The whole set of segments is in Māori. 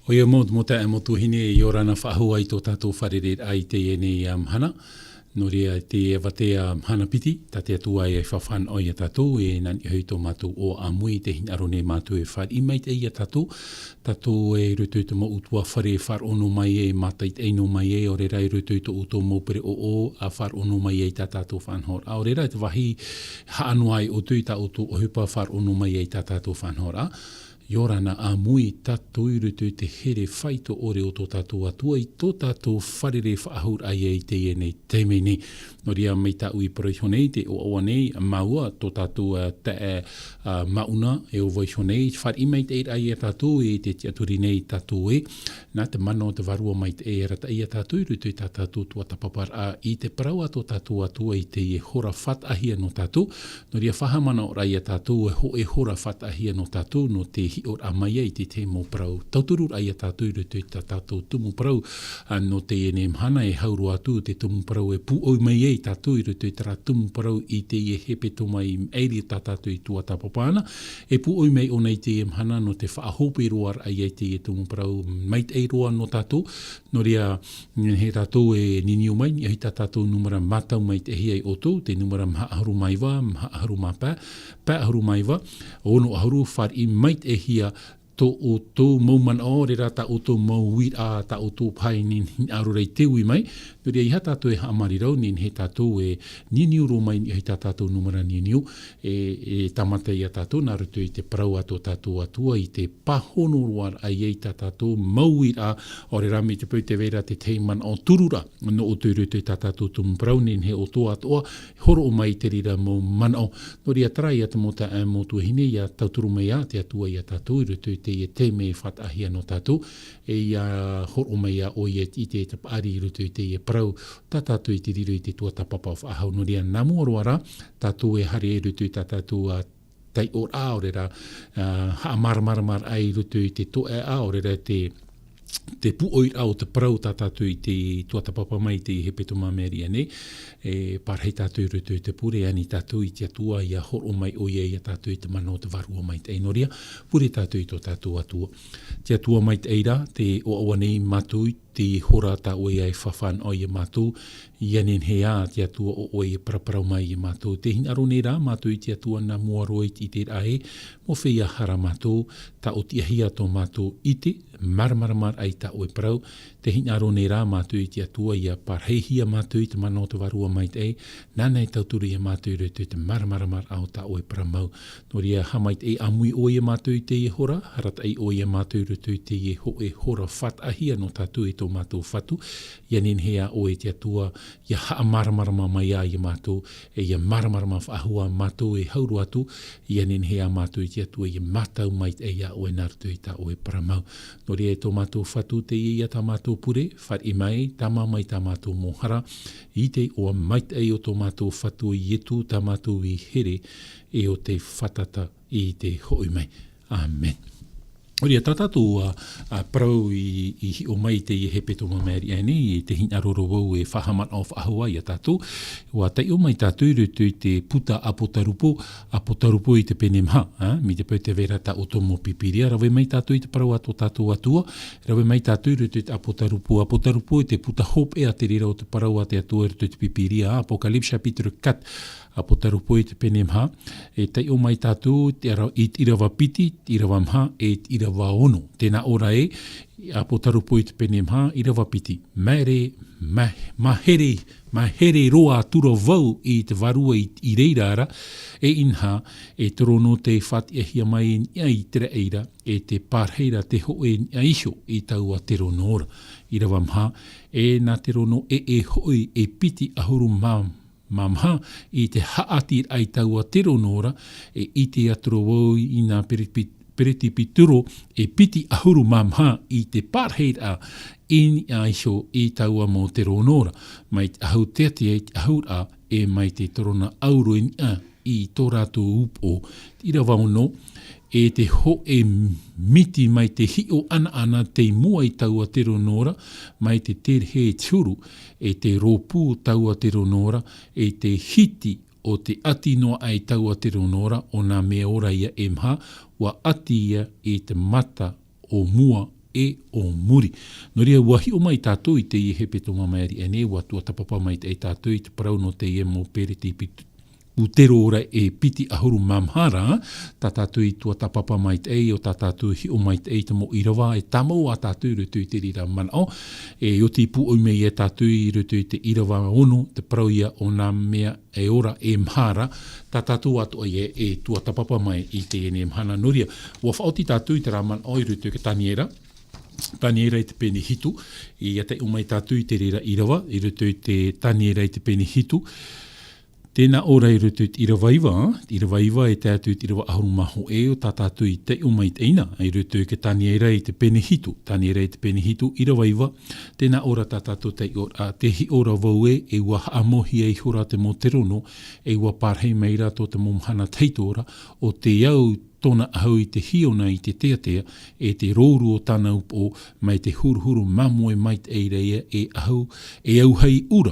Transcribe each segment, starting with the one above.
O ia mo te e motu hine i orana whahua i tō tātou wharere ai te ene hana. No rea te ewatea hana piti, ta te atua e whawhan o ia tātou, e nani hui tō mātou o amui te hinaro ne mātou e whar i mait e ia tātou. Tātou e rutu te mo utua whare whar ono mai e matait eino mai e, o rera e rutu te uto mōpere o a whar ono mai e tā tātou whanhor. A o rera te wahi haanuai o tui tā uto o hupa whar ono mai e tā tātou whanhor a. Yorana a mui tātou i rutu te here whaito ore o tō tātou atua i tō tātou wharere whaahur ai e te enei teime nei. No ria mei tā ui parihonei te o awa nei maua tō tātou te mauna e o voihonei. Whar i mei te ai e tātou e te tiaturi nei tātou e. Nā te mano te varua mei te e rata i a tātou i rutu i tā tātou tua tapapar a i te parau a tō tātou atua i te e hora what ahia no tātou. No ria whahamana o rai a tātou e hora what ahia no tātou no te hi o amai ai te te mō parau. Tauturu ai a tātou i rutu i tā tātou tumu parau no te ene mhana e hauru atu te tumu parau e pu o mai ei tātou i rutu i tā tumu parau i te e hepe to mai eiri tā tātou i tua tapapana. E pu o mai o nei te e mhana no te whaahope roar ai e te e tumu parau mait ei roa no tātou. No ria he tātou e niniu mai, i tā tātou numera matau mai te hiai o tō, te numera mha aharu maiwa, mha aharu mapa, pa aharu maiwa, ono aharu whar i mait e hia tō o tō mauman o rera ta o tō mauwit a ta o tō pai nin aru rei teui mai. Nō rea i ha tātou e haamari rau, nin he tātou e niniu ro mai i ha tātou numera niniu e tamata i a tātou, nā rutu i te parau a tō tātou atua i te pahono roar ai ei tā tātou mauwit a o rera me te pau te vera te teiman o turura no o tō rutu i tā tātou tumu parau nin he o tō atoa horo o mai te rira mo mana o. Nō rea trai ata mo ta mo tu hine i a tauturu mai a te atua i a tātou i rutu i te te me whatahia no tātou, e ia horo mai a o i te tapari i rutu i te parau, tā tātou i te riru i te tua tapapa o whaahau no rea namu aroara, tātou e hare e rutu i tā tātou a tai o a o rera, haa maramaramar ai rutu i te to e a o rera te puoi au te parau tā tātou i te tua tapapa mai te hepeto mameri ane, parhei tātou i rutu i te pure ani tātou i te atua i a horo mai o ia i a tātou i te mano te varua mai te einoria, pure tātou i tō tātou atua. Te atua mai te eira, te o awanei mātou te hora tā oe ai whawhan o i mātou, i anen hea te atua o oe paraparau mai i mātou. Te hinaro nei rā mātou i te atua na muaroi i te rae, mo whia hara mātou, ta o tia hia tō mātou i te, maramaramar ai ta oe parau, te hinaro nei rā mātou i te atua i a parheihia mātou i te mano te varua mai te e, nānei tauturu i a mātou i rutu i te maramaramar au ta oe paramau. No ria hamait e amui oe mātou i te e hora, harat ai oe mātou i rutu i te e hora what ahia no tātou i tō mātou whatu, ia nen hea o e te atua, ia haa maramarama mai a i mātou, e ia maramarama whaahua mātou e hauru atu, ia nen hea mātou i te atua, ia mātou mai e ia o e nartu i ta o e paramau. No rea e tō mātou whatu te ia tā mātou pure, whar i mai, tama mai tā mātou mohara, i te o mait e o tō mātou whatu i etu tā mātou i here, e o te whatata i te hoi mai. Amen. Oria, tātou parau i o mai te i hepe tō mameri ane, i te hinaroro wau e whahamat o whahua i a tātou. Wa tai o mai tātou rutu i te puta apotarupo i te pene mha, mi te pau te vera ta o tō mo pipiria, rawe mai tātou i te parau ato tātou atua, rawe mai tātou rutu i te apotarupo i te puta hope e a te rira o te parau a te atua rutu i te pipiria, Apokalipsa Pitru Kat, apotarupo i te pene mha, e tai o mai tātou i irawa piti, irawa mha, e irawa ono. Tēnā ora e, apotarupo i te pene mha, irawa piti. Mahere roa tura vau i te varua i reirara, e inha, e torono te what e hia mai i tere eira, e te parheira te hoe a isho i taua te rono ora. Irawa mha, e nā te rono e hoi e piti ahuru mamha i te haatir ai taua te ronora e i te aturo wau i nā pereti pituro e piti ahuru mamha i te parheira in aisho i taua mo te ronora. Mai ahau te ahura e mai te torona auro i tō rātou upo. Ira wauno e te ho e miti mai te hio ana te mua i taua te ronora, mai te he tūru e te rōpū taua te ronora, e te hiti o te ati noa ai taua te ronora o nā mea ora ia emha, wa ati ia e te mata o mua e o muri. No rea wahi o mai tātou i te i he peto mamaeri ane, wa tua tapapa mai te tātou i te parau no te e mō pere te pitu. Utero ora e piti ahuru mamhara, tā tātou i tua tapapa mai te o tā tātou hi o mai te te mo irawa, e tamo a tātou i rutu i te rira manao, e o te pu o mei e tātou i rutu i te irawa ono, te parau ia o nā mea e ora e mhara, tā tātou atu e tua tapapa mai i te ene mhana noria. Wa whaoti tātou i te rā manao i rutu i ke taniera, taniera i te pene hitu, i ate o mai tātou i te rira irawa, i rutu i te taniera i te pene hitu. Tēnā ora i rutu i irawaiwa e te atu i irawa ahuru maho e o tā tātou i te umai teina, i rutu i ke taniera i te pene hitu, irawaiwa, tēnā ora tā tātou te hi ora vau e ua amohi e hora te mo te rono, e ua parhei meira tō te momhana teitora, o te au tōna ahau i te hiona i te tea, e te rōru o tāna upo, mai te huruhuru mamoe mai te eireia e au hei ura,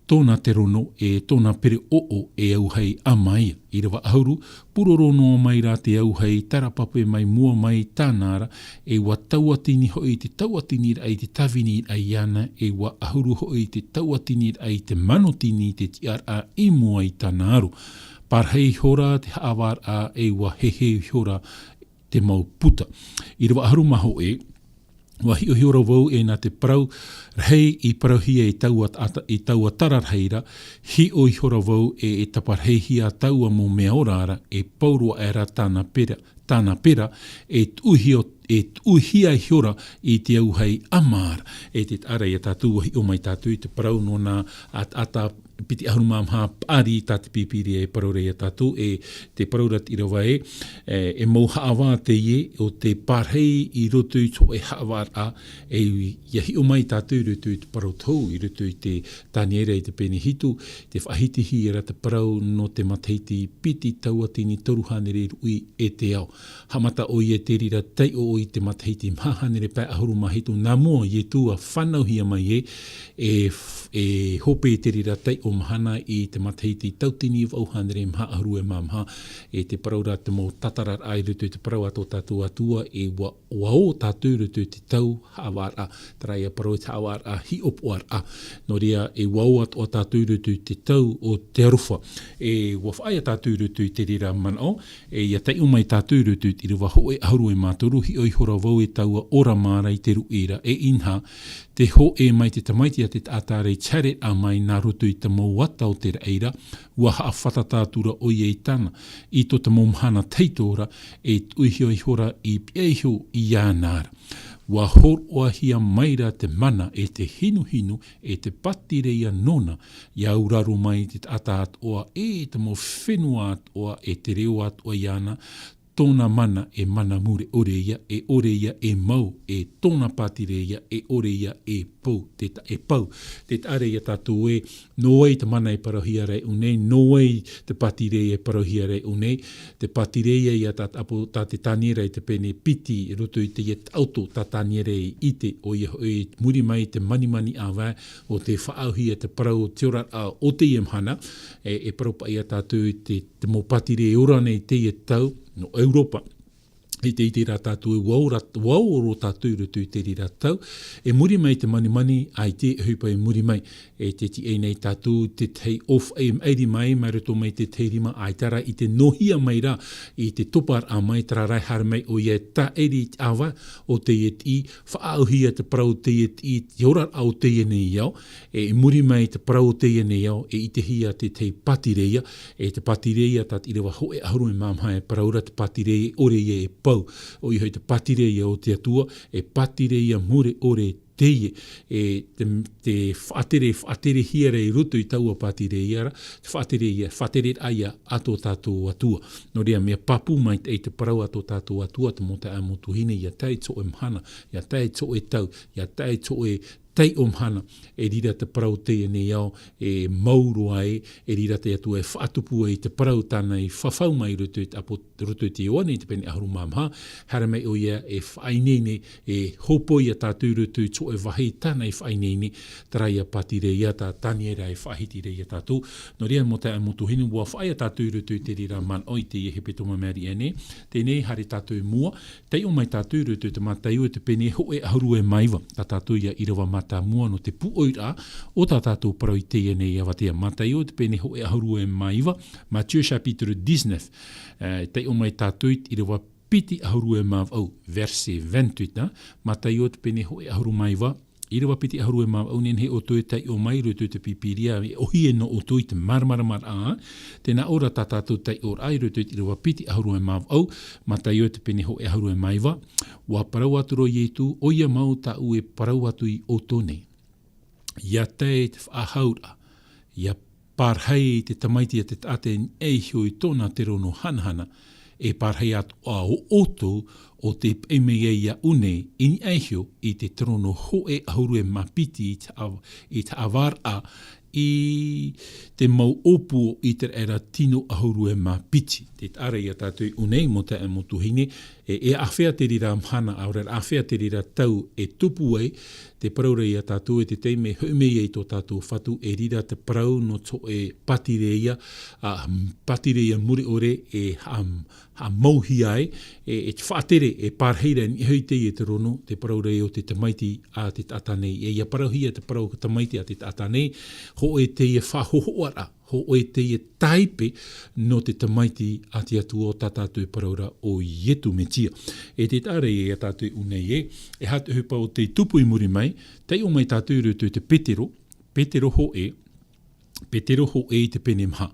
tōna te rono e tōna pere o e au hei amaia. I rawa ahuru, purorono mai rā te au hei tarapape mai mua mai tānara, e wa tauatini hoi te tauatini ai te tawini ai ana, e wa ahuru hoi te tauatini ai te manotini te tiar a i mua i tānaru. Parhei hora te haawar a e wa hehe hora te mau puta. I rawa ahuru maho e, wahi o hiora wau e nā te parau rei i parauhia i taua tararheira, hi o hiora wau e taparheihia taua mō mea orara e paurua era tāna pera e tuhia hiora i te au hei amara. E te ara i a tātou wahi o mai tātou i te parau no nā ata piti ahuru mamha pari tā te pipiri e parau rei a tātou e te paraurat i rawa e mau haawā te ie o te parhei i roto i tō e haawār a e iahi o mai tātou i roto i te parau tau i roto i te taniera i te pene hitu, te whahitihi e ra te parau no te mataiti piti tauatini toruhanere rui e te ao. Hamata o i e te rira tei o i te mataiti mahanere pai ahuru mahitu nā mua i e tua whanauhia mai e hope te rira tei o mahana i te mataiti tautini of auhanere maha ahuru e mamha e te paraura te mo tatarar ai rutu i te parau ato tātou atua e wa o tātou rutu i te tau haawar a tarai a parau i te haawar a hi opoar a no rea e wa o ato tātou rutu i te tau o te arufa e wa whaai a tātou rutu i te rira manao e ia tei umai tātou rutu i te rewa ho e ahuru e mātoru hi oi hora wau e taua ora māra i te ruira e inha te ho e mai te tamaiti a te tātare tare a mai nā rutu i te mauata o te reira, ua haa whatatātura o i tana, i to te momhana teitora e uihio i hora i pieihio i ānara. Ua horoa hia maira te mana e te hinu e te patireia nona, i auraru mai te ata atoa e te mo whenua atoa e te reo atoa i ana, tōna mana e mana mure oreia e mau e tōna patireia e oreia e pau, te pau. Te areia tātou e noei te mana e parahia rei unei, noei te patireia e parahia rei unei, te patireia i a tā te taniera i te pene piti, roto i te iet auto tā taniera i ite o i muri mai te mani awa o te whaauhia te parau te ora o te iemhana, e paropa i a tātou i te mo patire ora nei te iet tau, no Europa, i te iti rā tātou e wau tātou rutu i te rira tau, e muri mai te mani ai te hupa e muri mai, e te ti e nei tātou te tei off e eiri mai ruto mai te te rima ai tara i te nohia mai rā, i te topar a mai tara rai hara mai o ia ta eri awa o te et i whaauhia te parau te et i te horar au te nei iau, e muri mai te parau te nei iau, e i te hia te patireia, e te patireia tat i rewa hoe ahuru e mamha e paraura te patireia oreia e pau, o i hoi te patireia o te atua, e patireia mure ore teie, e te whaatere hiere i rutu i taua patireia, whaatere aia ato tātou atua. No rea mea papu mai te parau ato tātou atua, te mo te amotuhine, ia tai tō e mhana, ia tai tō e tau, ia tai tō e tei omhana, e rira te parau te nei au, e mauro ai, e rira te atu e whaatupu ai te parau tāna i whawhau mai rutu te oane, te pene aharu mamha, hara mai o ia e whainene, e hopo ia tātou rutu, tō e wahi tāna i whainene, taraia patire ia tā tani era e whahitire ia tātou. No rea mo te amotu hinu, bua whaia tātou rutu te rira man oi te ie hepe toma meri ene, tēnei hare tātou mua, tei o mai tātou rutu te mataiu e te pene ho e aharu e maiwa, tā tātou ia irawa mata mua no te puoira, o tā tātou parau i te ene ia watea mataiu te pene ho e aharu e maiwa, Matthieu chapitre 19, tei o mai tātou i irawa piti aharu e maiwa, verse 28, mataiu te pene ho e aharu maiwa, irawa piti aharu e maiwa, nen he o toi tei o mai rutu te pipiria, ohi e no o toi te marmaramara, tēnā ora tā tātou tei ora ai rutu irawa piti aharu e maiwa, mataiu te pene ho e aharu e maiwa, wa parau aturo ietu, o ia mau ta ue parau atu i o tone. Ia te whahaura, ia parhei te tamaiti a te tate eihio i tōna te rono hanahana, e parhei atu a o oto o te emea ia une ini eihio i te trono ho e ahuru e mapiti i te awara i te mau opu i te era tino ahuru e mapiti. Te ara ia tātou unei mo te amotu hine, e awhea te rira mhana, aurera awhea te rira tau e tupu ei, te paraura ia tātou e te teime humei ei tō tātou whatu, e rira te parau no tō e patire ia muri ore e mauhi ai, e te whaatere e pārheira ni hui te i te rono, te paraura e o te tamaiti a te tātanei, e ia parauhia te parau tamaiti a te tātanei, ho e te ia whahohoara, ho e te ia taipe no te tamaiti a te atu o tātātou paraura o ietu metia. E te tāre e a tātou unei e hatu hupa o te tupu i muri mai, te o mai tātou rutu te petero ho e te penemha,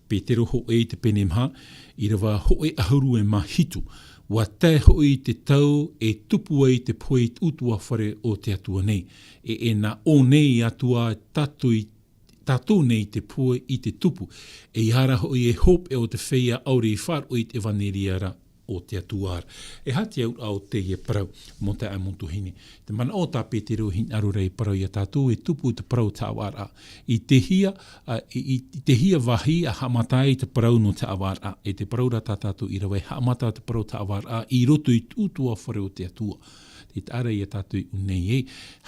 petero ho e te penemha, i rawa ho e ahuru e mahitu, wa te ho i te tau e tupu ai te poe utua whare o te atua nei, e na o nei atua tātou nei te pua i te tupu, e hara hoi e hope e o te whea auri i whar o i te vaneriara o te atuara. E hati au au te ie parau mo te amontu hine. Te mana o tā Petero hin arurei parau i a tātou e tupu te parau tā awara. I te hia wahi a hamatai te parau no te awara. E te parau ra tā tātou i rawe hamata te parau tā awara i roto i tūtua whare o te atua. Te ara i a tātou unei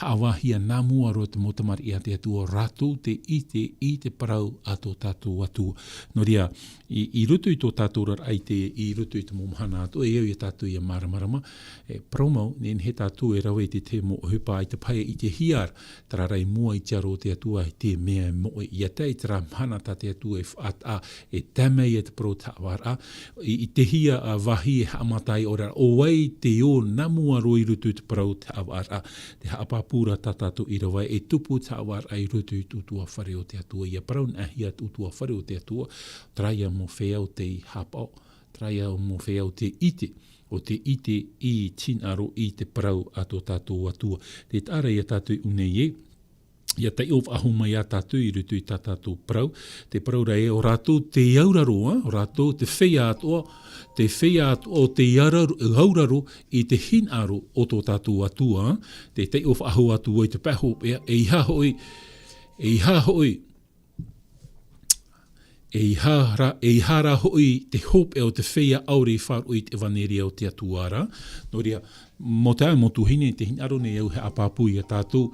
hawahia nā mua roa te motamari i a te atua rātou te i te parau a tō tātou atua. No ria, i roto i tō tātou rar ai te i roto i te momhana atua, e au i a tātou i a maramarama, praumau, nen he tātou e rawe te mo hupa ai te paia i te hiar, tararai mua i tiaro te atua i te mea moe. I a tei tara mhana tā te atua e tamei e te parau tā awara, i te hia a wahi e hamatai ora, o wai te o namua roi roto te parau te awara, te haapapura tātātou i rawai, e tupu te awara i roto i tutua whare o te atua, ia parau na hia tutua whare o te atua, traia mo whea o te hapao, traia mo whea o te ite i tinaro i te parau a tō tātou atua. Te tāra i a tātou unei ia te of ahu mai a tātou i rutu i tātou parau, te parau rei o rātou te auraroa, o rātou te whea atoa, o te auraro i te hinaro o tō tātou atua, te of ahu atua i te paho, e hara hoi te hope o te whea auri wharu i te vaneria o te atuara. No ria, mo te au motu hine, te hinaro ne au he apapu i a tātou,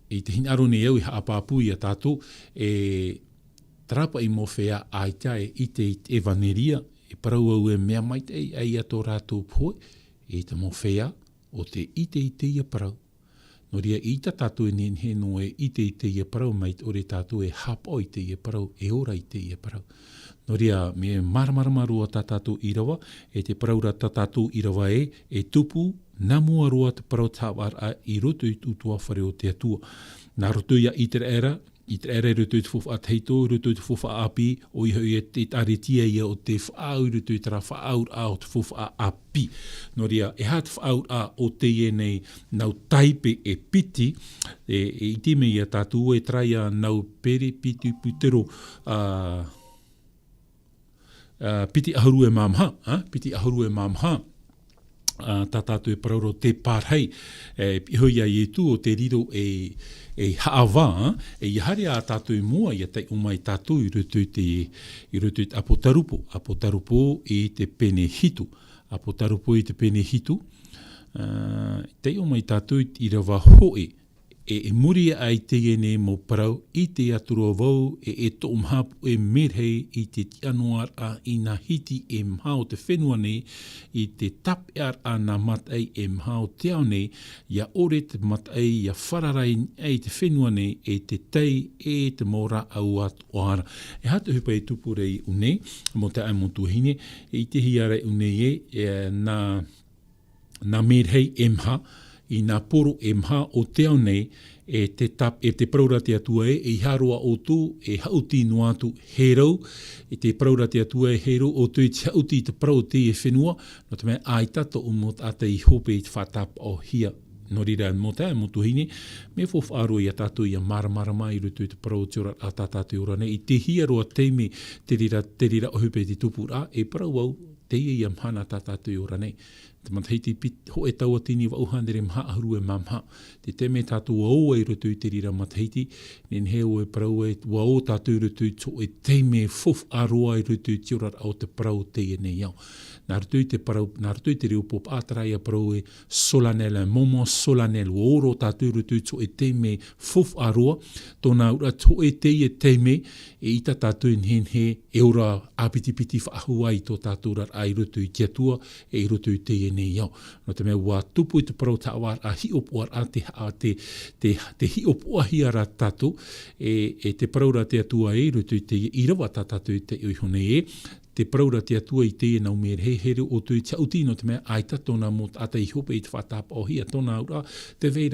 i te hinaro ne au i haapapu i a tātou, e trapa i mo whea aitai i te evaneria, e parau au e mea maitei ai a tō rātou poe, e te mo whea o te ite ia parau. No ria i ta tātou e nen he no e ite ia parau mait o re tātou e hapo i te ia parau, e ora i te ia parau. No ria me marmaramaru a tātou i rawa, e te parau ra tātou i rawa e tupu, nā mua roa te parau tāwara i roto i tutua whare o te atua. Nā roto ia i te era roto i te fuwha teito, roto i te fuwha api, o i hui e te taretia ia o te whaau, roto i te ra whaaur a o te fuwha api. No ria, e hat whaaur a o te nei nau taipe e piti, i time ia tātou e traia nau pere piti putero, piti ahuru e mamha, tā tātou e parauro te pārhei, hui ai e tū o te riro e haawā, e ihare a tātou mua i a tei umai tātou i rutu te apotarupo i te pene hitu. Apotarupo i te pene hitu, tei umai tātou i rawa hoe, e muri ai te ene mo parau i te aturua vau e to umhapu e merhei i te tianuar a i na hiti e mhao te whenua nei i te tapear a na matai e mhao te au nei ia ore te matai ia whararai e te whenua nei e te tei e te mora au atu oara. E hatu hupa e tupurei unei mo te aimontu hine i te hiare unei na merhei e mha i nā poro e mha o te au nei e te praurati atua e haroa o tū e hauti no atu herau e te praurati atua e herau o tū i te hauti te prau te e whenua no te mea ai tato o mot ata i hope i te whatap o hia no rira mo te mo tuhine me fof aro i tato i maramarama i rutu te prau te ora a tātātu ora nei i te hia roa teime te rira o hupe te tupura e prau au te i amhana tātātu ora nei. Te matahiti ho e taua tini wa uhandere mha ahuru e mamha. Te teme tātou au e rutu te rira matahiti, nen heo e parau e wa o tātou rutu so e teime fof aroa e rutu te ora au te parau te e nei au. Nā rutu te reo pop ātarai a parau e solanel, momo solanel, o oro tātou rutu so e teime fof aroa, tōna ura to e te e teime e ita tātou hen he e ora apitipiti whaahuai tō tātou rar ai rutu i kiatua e i rutu te e nei au. No te mea wā tupu i te parau tāwar a hiopuar a te hiopu ahia ra tātou e te parau ra te atua e rutu te i rawa tātou te uihone e te praura te atua i te nau mere here o tui te auti no te mea aita tōna mot ata i hope i te whatapa o hia tōna ura te vei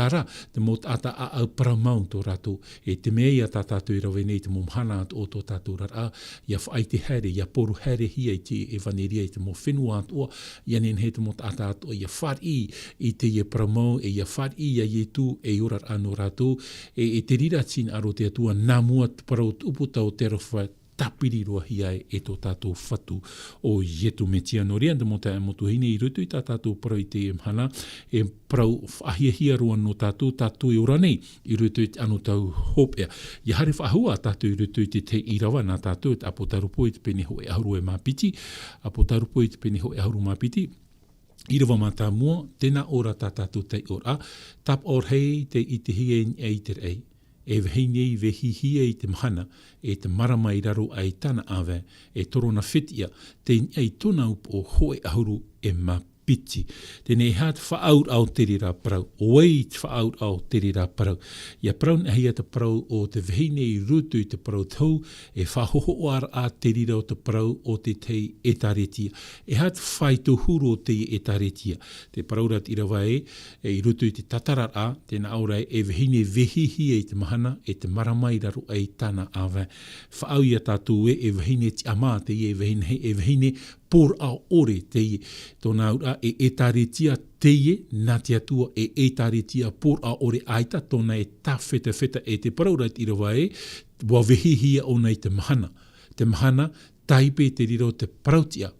ara te mot ata a au paramau tō rato e te mea ia tātātou i rawe nei te momhana o tō tātou rara ia whai te here, ia poru here hia i te e vaneria i te mo whenua atua ia nen he te mot ata atua ia whari i te ia paramau e ia whari ia i tu e orar ano rato e te rira tin aro te atua nā mua te parau uputa o te rowha tapiri roa hiai e tō tātou whatu o ietu me tia no rea mo te motu hine i rutu i tā tātou parau i te mhana e parau ahia roa no tātou e ora nei i rutu i te anu tau hopea. I hare whahua tātou i rutu i te irawa nā tātou i te apotarupo i te pene ho e ahuru e māpiti, apotarupo i te pene ho e ahuru māpiti. I rawa mata mua, tēnā ora tā tātou te ora, tap or hei te i te hie e i te rei. E vehine i vehihia i te mahana, e te marama i raro ai tana awe, e torona whitia, te ei tona upo o hoe ahuru e mapiti. Tēnei hat whaaur au te rira parau, oei te whaaur au te rira parau. Ia parau nahia te parau o te vehine i rutu i te parau tau, e whahoho ar a te rira o te parau o te tei e taretia. E hat whai tu huru o te e taretia. Te paraurat i rawa e i rutu i te tatarar a, tēnā aurai e vehine vehihi e te mahana, e te marama i raro ai tana awe. Whaau ia tātou e vehine ti ama te e vehine por a ore te i tōna ura e taretia te i nā te atua e taretia por a ore aita tōna e ta wheta e te paraurat i rawa e wa vehihia o nei te mahana. Te mahana taipe te riro te parautia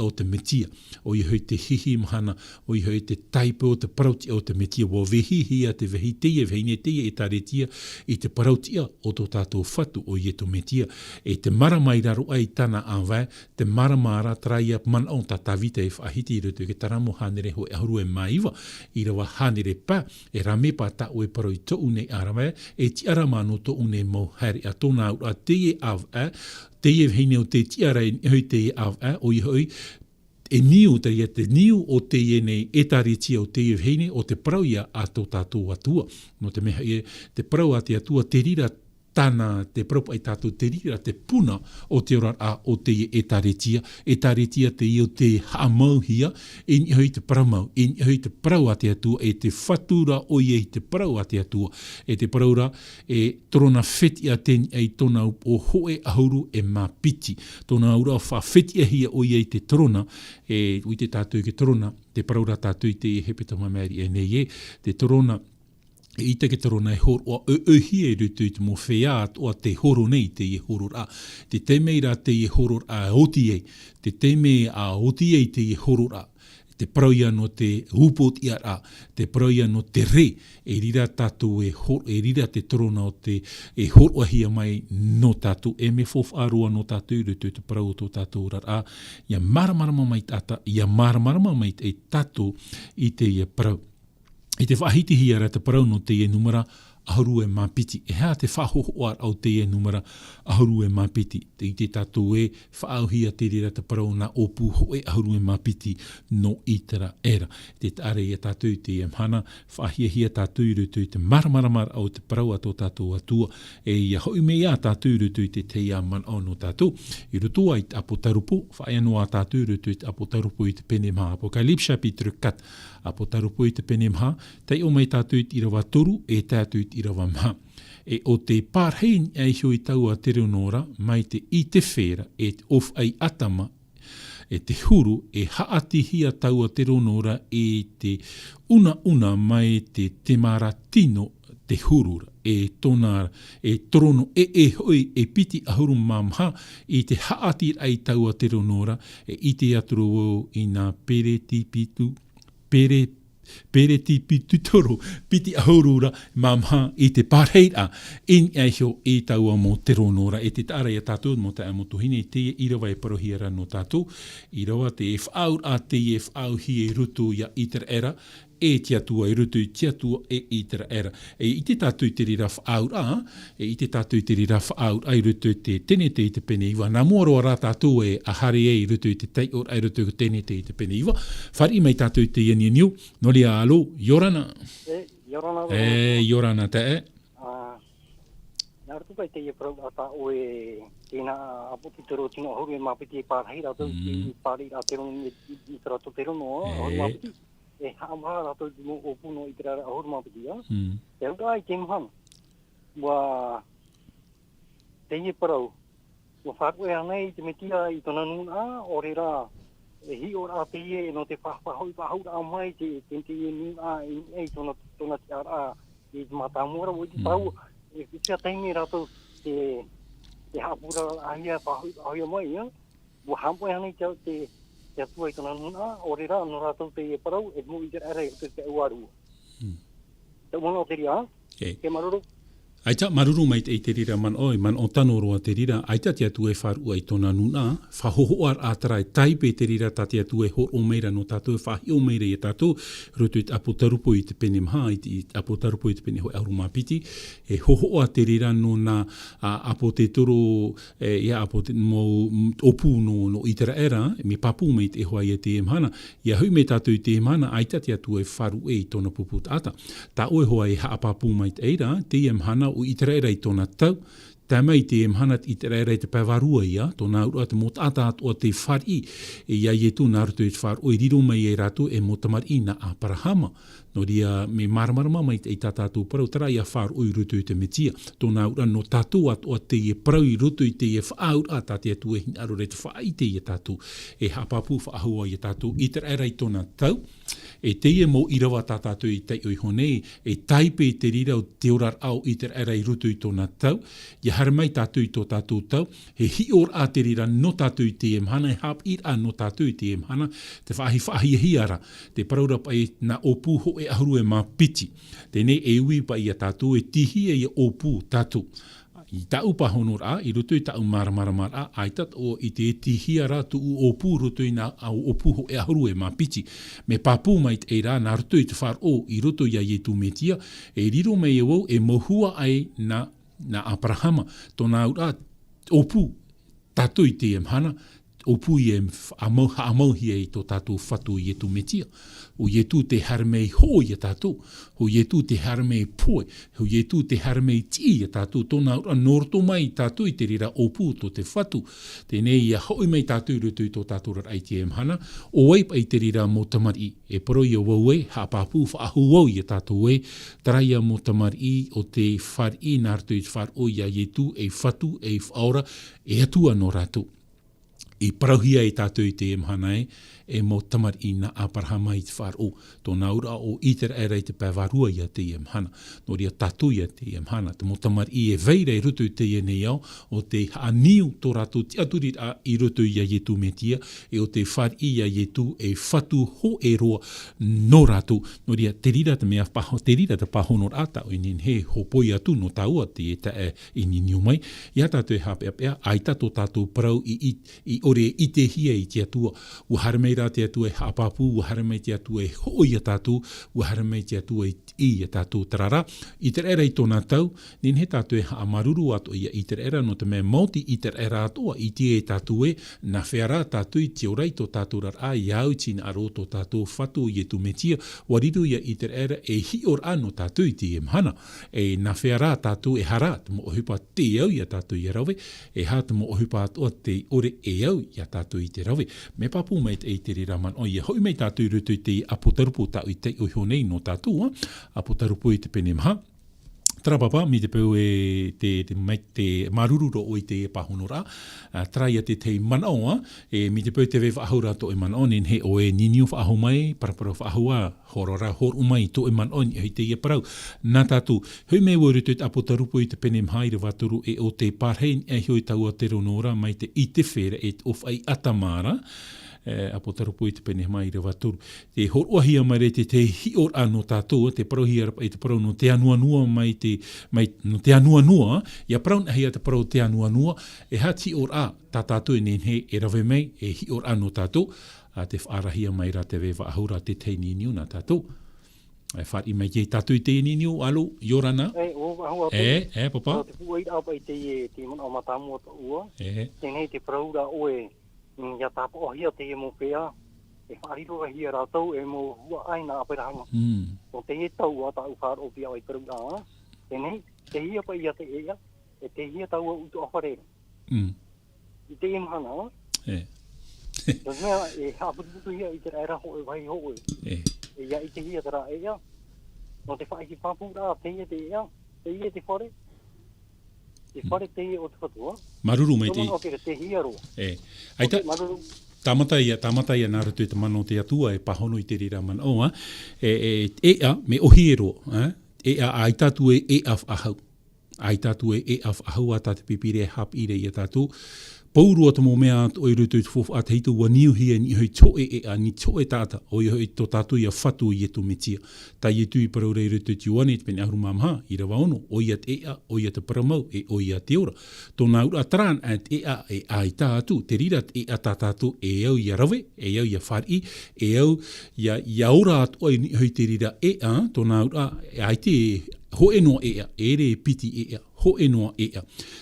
o te metia, o i hui te hihi mahana, o i hui te taipe o te parautia o te metia, o vehihia te vehi teie, vehine teie e taretia i te parautia o tō tātou whatu o i to metia, e te marama i raro ai tana anwai, te marama ara traia man o ta tawita e whahiti i rutu, ke taramo hanere ho e ahuru e maiwa, i rawa hanere pa, e ramepa ta o e parau i tō une arawai, e ti aramano tō une mo hari a tōna ura teie awai, teie vehine o te tiara i hui teie awai, o i hui e niu te niu o teie nei e taretia o teie vehine o te parauia a tō tātou atua. No te meha e te parau a te atua te rira tana te propa i tātou te rira te puna o te ora a o te e taretia te i o te haamauhia e ni hui te paramau, e ni hui te parau a te atua e te whatura o i te parau a te atua e te paraura e torona whetia teni ei tona o hoe ahuru e mapiti tona ura wha whetia hia o i te torona e ui te tātou ke torona te paraura tātou i te hepeta mamari e nei e te torona e ita ke torona e horo o hie rutu i te mo whea o te horo nei te i horo a. Te teme ra te i horo a oti e. Te teme a oti e te i horo a. te praia no te hupot ia a, te praia no te re, e rira tātou e rira te torona o te e horoahia mai no tātou, e me fofarua no tātou te prau o tō tātou rara, ia maramarama mai tata, ia maramarama mai e tātou i te ia prau. I te whahitihi ara te prau no te e numera, ahuru e mapiti. E hea te whahohoar au te e numera, ahuru e mapiti. I te tātou e whaauhia te rira te parau na opu ho e ahuru e mapiti no itara era. Te tare i a tātou te e mhana, whahiahia tātou rutu te maramaramar au te parau ato tātou atua. E ia hoi me ia tātou rutu te te ia man au no tātou. I rutu ai te apotarupo, whaeano a tātou rutu te apotarupo i te pene maha. Apocalypse chapitre 4, apotarupo i te pene maha, tei o mai tātou i rawa toru e tātou i rawa maha. E o te pārhein ai hoi tau a te reonora, mai te i te whera, e of ai atama, e te huru, e haatihia tau a te reonora, e te una mai te maratino te hurura, e tona, e trono, e hoi, e piti ahuru mamha, i te haatir ai tau a te reonora, e i te aturo i nā Pereti pitutoro, piti ahurura, mamha, i te pārheira, in aihio i taua mo te ronora, e te tāra i a tātou mo te amotuhine, te i rawa e parohiara no tātou, i rawa te e whaur a te e whau hi e rutu ia i te era, e te atua i rutu i te atua e i te era. E i te tātou te rira whaur a, e i te tātou te rira whaur a i rutu te tene te i te pene iwa. Nā moro a rā tātou e a hare e i rutu i te tei or a i rutu i tene te i te pene iwa. Whari mai tātou te iani niu, nori a alo, Yorana. Yorana. Yorana te e. Nā rutu kai te e prau ata o e tēnā apoti tero tino ahuru e mapiti e pārhei rātou, i pāri rā te rono i te rato te rono, ahuru mapiti. E haamaha rato mo opuno i te rara ahuru mapiti, te ruka ai te mahana. Wa te ie parau, wa whākue anei te metia i tona nuna, o re rā, e hi o rā te ie no te whahau rā mai, te ie nuna i tona te ara, i te matamora, o i te parau, e tia teime rato te hapura ahia whahau mai, wa hampoi anei te te atua i tona nuna, o re rā, no rātou te e parau, e mo i te ara i te uarua. Te mono o te ria, ke maruru? Aita maruru mai te rira man oi, man o tano roa te rira, aita te atu e wharua i tona nuna, whahohoar ātara e taipe te rira ta te atu e horo meira no tātou, whahio meira i tātou, rutu i apotarupo i te pene maha, i apotarupo i te pene hoi auru mapiti, e hohoa te rira no na apo te toro, apo te mo opu no itara era, me papu mei te hoa i te emhana, ia hui me tātou i te emhana, aita te atu e wharu e i tona pupu ata. Tā oe hoa e haapapu mai te eira, te emhana o i te reira i tōna tau, tā mai te emhanat i te reira i te pāwarua ia, tōna ura te mot ata o te whari, e ia i tū nā rutu i te whar, o i riro mai e rātu e motamari na a parahama, no ria me maramarama mai te i tā tātou parau, tara ia whar o i rutu i te metia, tōna ura no tātou o te i parau i rutu i te i whaur a tā te atu e hini aro re te whai te i tātou, e hapapu whaahua i tātou, i te reira i tōna tau, e te ia mo i rawa tā tātou i te oi honei, e taipe te rira o te orar au i te reira i rutu i tōna tau, ia haramai tātou i tō tātou tau, he hi or a te rira no tātou i te emhana, e hap ir a no tātou i te emhana, te whahi hiara, te paraura pa e na opu ho e ahuru e mapiti, tēnei e ui pa i a tātou, e tihi e opu tātou. I tau pahonor a, i rutu i tau maramaramar a, aitat o i te tihia rā tu opu rutu i nā opu ho e ahuru e mapiti. Me papu mai te rā, nā rutu i te whar o, i rutu i a ietu metia, e riro mei e wau, e mohua ai na Abrahama, tōna ura opu, tātou i te emhana, opu i e amauhi e tō tātou whatu i etu metia. O ietu te harmei ho i a tātou, o ietu te harmei poe, o ietu te harmei ti i a tātou, tōna ura norto mai tātou i te rira opu tō te whatu. Tēnei ia hoi mai tātou rutu i tō tātou rar aiti emhana, o waipa i te rira mo tamari, e paro i a waue, hapapu whaahu wau i a tātou e, taraia mo tamari o te whar i nārtu i te whar o i a ietu, e whatu, e whaora, e atua no rātou. I parauhia e tātou I te mhanai, e mo tamar I na aparahama I te whāro. Tōna ura o iter era I te pēwarua I a te mhana. Nō ria tātou I a te mhana. Te mo tamar I e veira I rutu te nei au, o te haniu tō rātou te aturi I rutu I a yetu metia, e o te whar I a yetu e whatu ho e roa no rātou. Nō ria te rira te mea paho, te rira te pahono rāta o inin he hopoi atu no tāua te e ta e ininiu mai. Ia tātou e hapea, ai tato tātou parau I ore I te hia I te atua. Ua haramei rā te atua e hapapu, ua haramei te atua e hoi a tātou, ua haramei te atua I a tātou tarara. I te era I tōna tau, nin he tātou e haamaruru ato I te era no te mea mauti I te era atoa I te e tātou e, na whera tātou I te orei tō tātou rara I au tina aro tō tātou whatu I e tu metia, wariru I te era e hi or ano tātou I te e mhana. E na whera tātou e hara, te mo ohupa te au I a tātou I a rawe, e ha te mo ohupa atoa te ore e au I a tātou I te rawe. Me papu mei te te raman o ia hoi mei tātou rutu I te apotarupu tāu I te uihonei no tātou, apotarupu I te pene maha. Trapapa, mi te peu e te marururo o I te pahonora, trai a te manaoa, e mi te peu te wewa ahura to e manao, nen he o e niniu whaahu mai, parapara whaahua, horora, hor umai, to e manao, I te ia parau. Nā tātou, hui me warutu te apotarupu I te pene mhai re waturu e o te parhei e hoi taua te ronora, mai te I te whera e of ai atamara, apotarupu I te pene mai re waturu. Te horoahia mai re te hior ano tātou, te parohia I te parau no te anuanua mai no te anuanua, ia parau hia te parau te anuanua, e hati or a tā tātou nen he e rawe mei, e hior ano tātou, a te whaarahia mai ra te wewa ahura te teini niu nā tātou. E whaat I mai ke tātou I te niu, alo, Yorana? Papa? Te pua I apa I te mana o matamu o ta ua, tenei te parau ra oe, ia tāpa o hia te e mo pēa, e whaariro ra hia rātou e mo hua aina apirahanga. O te e tau a tā uwhāra o pia o I paru rā, tenei, te hia pa ia te ea, e te hia tau a utu awharera. I te e mahana, Tos mea, e hapututu hia I te raera ho e vai ho e. E ia I te hia tara ea, no te whaihi whapu rā, te hia te ea, te hia te whare, te whare te hia o te whatua. Maruru mai te... Tomano o te hia roa. Aita... Maruru... Tāmata ia nā ratu te mano te atua e pahono I te rira mana oa. Ea me ohi e roa. Ea ai tātu e af ahau. Ai tātu e af ahau a tāte pipire hap ire I a tātu. Paurua te mō mea o I rutu te fofu a te hitu wa niu hia ni hoi toe e a ni toe tāta o I hoi tō tātu I a whatu I e tu metia. Tā I tu I parau rei rutu te uane te pene ahuru mamha I rawa ono. O I a te ea, o I a te paramau e o I a te ora. Tōna ura taran a te ea e ai tātu. Te rira te ea tā tātu e au I a rawe, e au I a whari, e au I a ora atu ai ni hoi te rira e a, tōna ura e ai te ho e noa ea, e re piti ea, ho e noa ea.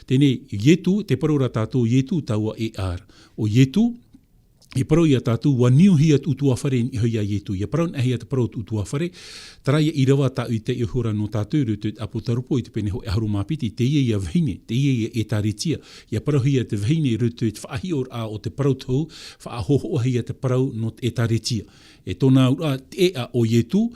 Tēnei, yetu, te parora tātou, yetu taua e ara. O yetu, e parau I a tātou, wa niu hia utua whare ni hoi a yetu. Ia parau hia te parau utua whare, taraia I rawa tā I te ihura no tātou, rutu apotarupo I te pene ho e haru mapiti, te ia I a vihine, te ia I e tāretia. Ia parau hia te vihine rutu te whaahior a o te parau tau, whaahoho hia te parau no e tāretia. E tōna ura te ea o yetu,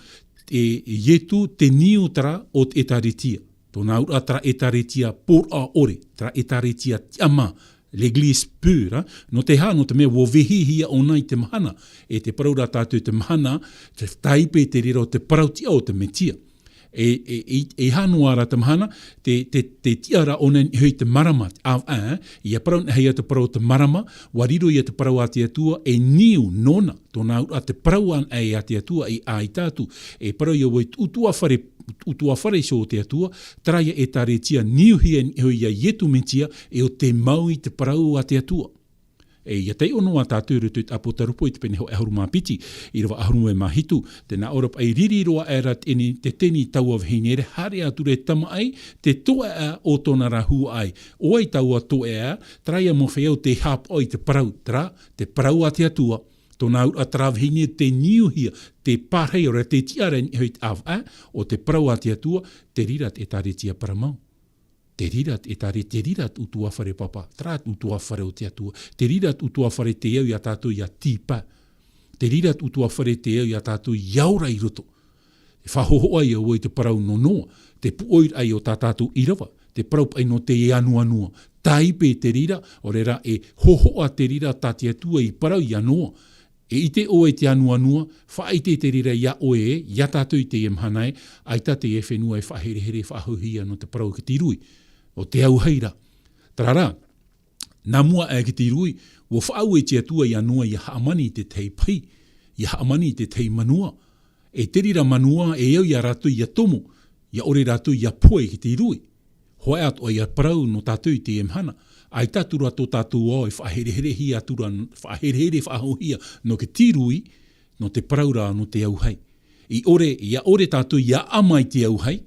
yetu te niu tara o te etaretia. Tōna ura tara etaretia por a ore, tara etaretia tiama, l'église pure, no te hā, no te mea, wo vehi hia o nai te mahana, e te paraura tātou te mahana, te taipe te rira o te parautia o te metia. E hano ara te mahana, te tiara o nei hoi te marama, ia parau hei te parau te marama, wariro ia te parau a te atua, e niu nona, tōna ura te parau an e a te atua, e ai tātu, e parau ia wai utua whare so te atua, traia e tāretia niu hia hoi ia ietu mentia, e o te mau I te parau a te atua. E ia tei ono a tātou rutu apotarupo I te pene ho e ahuru mapiti, I rawa ahuru e mahitu, tēnā orapa I riri roa era te teni taua vhinere, hare ature tama ai, te toa a o tōna rahu ai. O ai taua toa a, traia mo wheau te hap oi te parau, te parau a te atua, tōna ura tra vhinere te niuhia, te pārhei ora te tiara ni hoi te av a, o te parau a te atua, te rirat e tāretia paramau. Te rirat e te rirat utua whare papa, trat utua whare o te atua, te rirat utua whare te au ia tātou ia tīpa, te rirat utua whare te au ia tātou iaura I roto. E whahoho ai au I te parau no noa, te puoir ai o tā tātou I rawa, te parau ai no te anua, taipe te rira, o rera e hohoa te rira tati atua I parau I anoa. E ite oe te anua, whaite te rira ia oe e, ia tātou I te mhanae, ai ta te whenua e whahere whahuhia no te parau ki tirui, o te au heira. Tarara, nā mua e ki tirui, wo whau e te atua I anoa I haamani te tei pai, I haamani te tei manua. E te rira manua e au ia ratu ia tomo, ia ore ratu ia poe ki tirui. Hoa at o ia parau no tātou I te mhana. Ai tatura tō tātou o e whahere hia atura, whahere whahohia no ke tirui, no te paraura no te auhei. Ia ore tātou ia amai te auhei,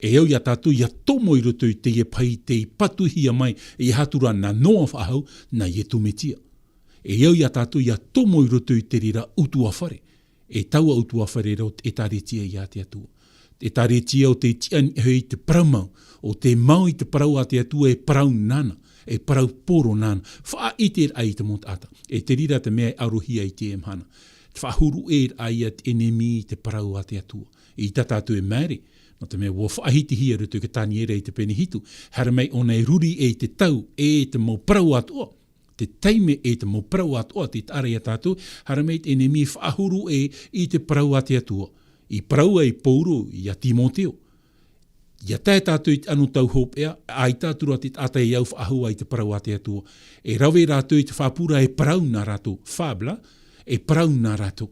e au ia tātou ia tomo I roto I te ie pai te patuhia mai, e hatura na noa whahau na ie tumetia. E au ia tātou ia tomo I roto I te rira utua whare. E taua utua whare rau e tāretia ia te atua. E tāretia o te tian hei te paramau, o te mau I te parau a te atua e parau nana, e parau poro nana. Wha ite ai te motata, e te rira te mea arohia I te emhana. Whahuru ai at enemi te parau a te atua. I ta tātou e mere, no te mea wo whaahiti hia rutu ke tani ere I te penehitu. Hara mei o nei ruri e te tau e te mau parau atua. Te teime e te mau parau atua te tare a tātou. Hara mei te enemi whaahuru I te parau a te atua. I parau e pouru I a Timoteo. Ia tae tātou I anu tau hopea, ai tātura te ata I au whaahua I te parau a te atua. E rawe rātou I te whapura e parau nā rātou. Whabla, e parau nā rātou.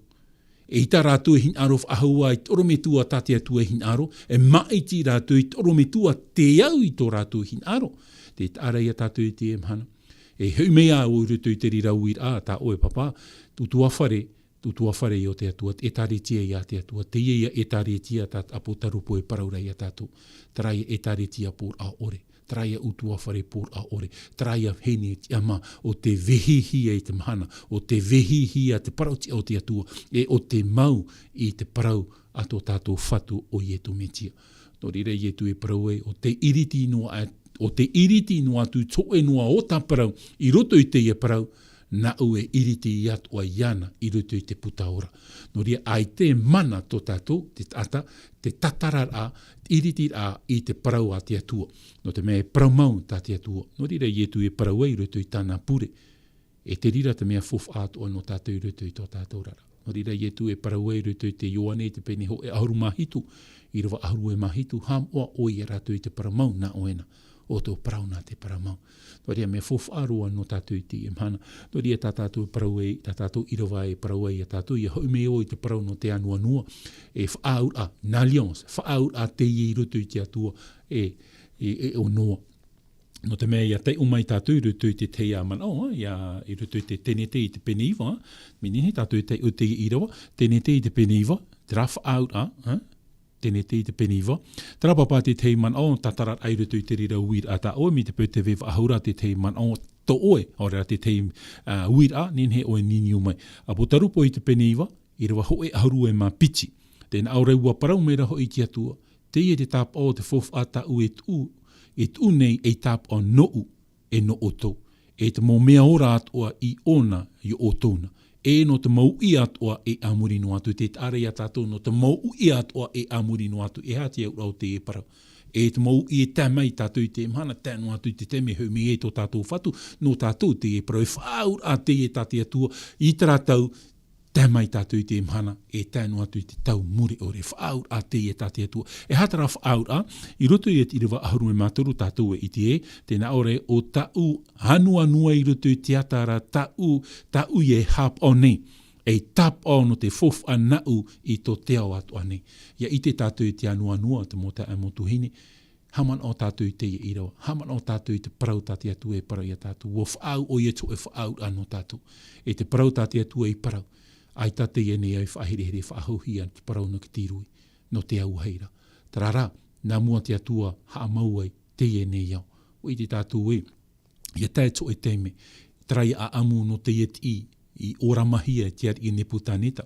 E ita rātou hin aro whaahua I torometua tate atua hin aro, e maiti rātou I torometua te au I tō rātou hin aro. Te tārai a tātou I te emhana. E hui mea o rutu I te rira uir tā oe papa, tutua whare I o te atua, e tāretia I a te atua, te ia e tāretia tā apo tarupo e paraura I a tātou. Traia e tāretia por a ore, traia utua whare por a ore, traia hene te ama o te vehihia I te mahana, o te vehihia te parauti o te atua, e o te mau I te parau ato tātou whatu o ietu metia. No rira ietu e parau e o te iriti noa atu toe noa o tā parau, I roto I te ia parau, na ue iriti I atua iana I roto I te putaora. No ria ai te mana to tātou, te tatara a, iriti a I te parau a te atua. No te mea parau mau tā te atua. No rira ietu e parau e roto I tāna pure. E te rira te mea fof atua no tātou I roto I tō tātou rara. No rira ietu e parau e roto I te ioane te pene ho e ahuru mahitu. I rawa ahuru e mahitu, ham oa oi e rato I te parau mau na oena. O tō parau nā te paramau. Tō rea mea fof aroa no tātou I te emhana. Tō rea tā tātou parau e, tā tātou irawa e parau e a tātou. Ia hau me o I te parau no te anua nua. E whaaur a, nā lions, whaaur a te I rutu I te atua e o noa. No te mea ia te umai tātou I rutu I te te a manao, I rutu I te tenete I te peniwa. Mini he tātou I te irawa, tenete I te peniwa, te rā whaaur a, tenete I te peniwa. Tara papa te tei man o tatarat ai rutu I te rira uir a ta oe mi te pute vewa ahura te tei man o to oe o rea te tei uir a nin he oe nini umai. A po tarupo I te peniwa I rewa hoe ahuru e ma pichi. Tēnā au reua parau mera ho I te atua. Te ie te tap o te fof a ta u e tu nei e tap o nou e no o tau. E te mō mea ora atua I ona I o tōna. E no te mau I atua e amuri no atu. Te tare a tātou no te mau I atua e amuri no atu. E hati au rau te e parau. E te mau I e tamai tātou I te mhana, tānu atu I te teme hui me e tō tātou whatu. No tātou te e parau. E whaur a te e tāte atua. I tara tau, tamai tātou I te mhana. E tānu atu I te tau muri ore. Whaur a te e tāte atua. E hatara whaur a, I roto I te iriwa ahuru e mātoru tātou e I te e. Tēnā ore o tau hanua nua I roto I te atara tau I e hap o nei. E tap o no te fof anau I tō te au atu ane. Ia I te tātou I te anua te mota a motuhine. Haman o tātou I te ia irawa. Haman o tātou I te parau tāte atu e parau I a tātou. Wo whaau o ia tō e whaau anō tātou. E te parau tāte atu e parau. Ai tate e nei ai whaherehere whaahauhia te parau no ki tirui. No te au heira. Tarara, nā mua te atua haa mauai te e nei au. O I te tātou e. Ia tae tō e teime. Trai a amu no te I ora mahia te ari I neputaneta.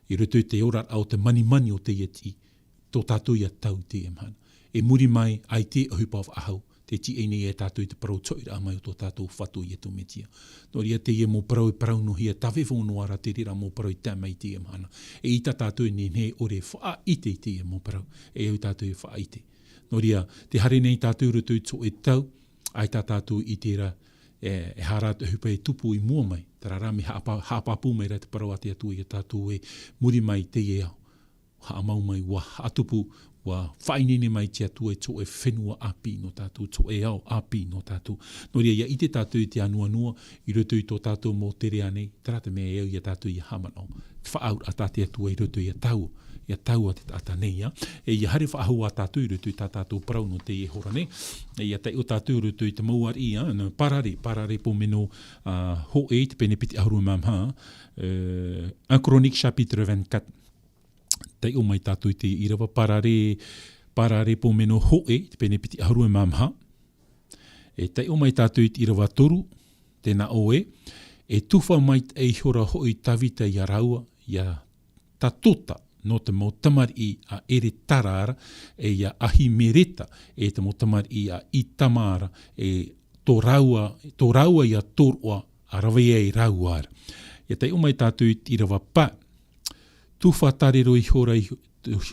I roto I te ora au te mani o te ieti. Tō tātou ia tau te emhana. E muri mai ai te ahupa of ahau. Te ti e nei e tātou I te parau toira mai o tō tātou whatu I e tō metia. Nō ria te ie mō parau e parau no hia. Tawe whono ara te rira mō parau I tamai te emhana. E I ta tātou e ne ore wha ite I te ie mō parau. E au tātou e wha ite. Nō ria te hare nei tātou roto I tō e tau. ai tā tātou I tērā e harata hupa e tupu I mua mai. Tara rami haapapu mai rei te parau ate atu I tātou e muri mai te e au. Haamau mai wa atupu wa whainene mai te atua e tō e whenua api no tātou, tō e au api no tātou. No rea, ia I te tātou te anua noa, I roto I tō tātou mō tere anei, tarata mea eo ia tātou I hamanau. Whaau a tāte atua I roto I a tau a te tata nei, e ia hare whaahu a tātou I roto I tātou parau no te e hora nei. E ia tai o tātou roto I te mauari, no parare po meno ho e te pene piti ahuru mamha, 1 Chronique chapitre 24, tai o mai tātou I te irawa parare po meno ho e te pene piti ahuru mamha, e tai o mai tātou I te irawa toru, tēnā o e tuwha mai e hora ho I tawita I a raua, ia tatota, no te motamari a ere tarara e ia ahi mereta e te motamari a I tamara e tō raua ia tōrua a rawea I rauara. Ia tai umai tātou I rawa pā, tuwha tarero I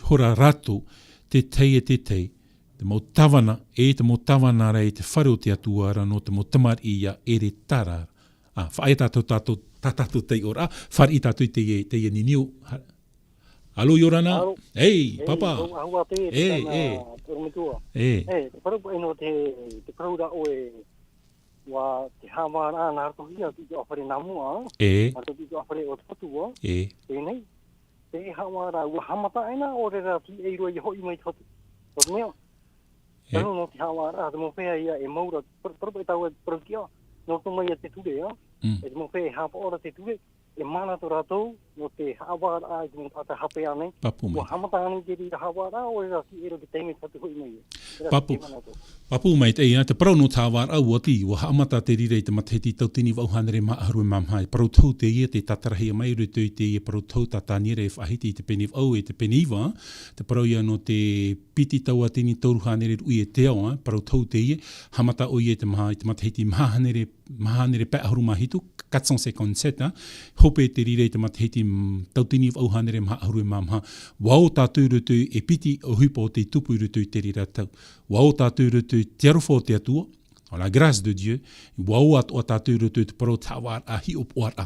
hora rato te tei, te motawana e te motawana rei te whare o te atuara no te motamari a ere tarara. Whae tātou tei ora, whare I tātou te e niniu. Alo Yorana. Ei, papa. Te parau eno te praura o e wa te hawara na harto hia te ofare namua. Harto te ofare o tatua. Nei. Te hawara wa hamata ena o re ra ti e roi hoi mai tatu. Ko mea. Tano no te hawara te mo pea ia e maura parau e tau e prokia. No to mai te ture ya. E mo pea hapa ora te ture. E mana to ratou no te hawara I te tata hape ane. Wa hamata ane te rira hawara o e rasi ero te teime tatu hoi mai. Papu mai te te parau no te hawara au ati wa hamata te rira I te mataheti tautini wauhanere maaharu e mamhai. Parau tau te ia te tatarahi mai ruto I te ia parau tau tatanire e whahiti I te peni au e te peni iwa. Te parau ia no te piti tau atini tauruhanere ui e te au. Parau tau te ia hamata o ia te mataheti mahanere pēaharu mahitu 457, hope te rire I te mataheti tautini auhanere maharu e mamha. Wao tātou rutu e piti o hupa o te tupu rutu te rira tau. Wao tātou rutu te arofo o te atua, o la grâce de Dieu. Wao ato tātou rutu te parau tawar a hi opwara.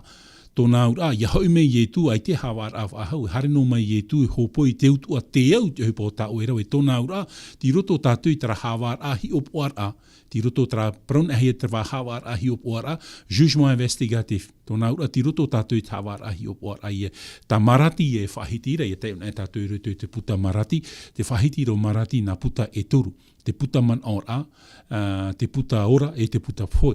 Tōnā ura, ia hau mei e tu ai te hawar av ahau, hare no mai e tu hopo I te utua te au te hupa o tā oera. E tōnā ura, ti roto tātou I tara hawar a hi opwara. Ti roto tara praun ahi e tara hawar a hi opwara, jugement investigatif. Tōnā ura, ti roto tātou I te hawar a hi opwara. Tā marati e whahitira, e te tātou roto te puta marati, te whahitira o marati nā puta e toru. Te puta man ora, te puta ora e te puta poi.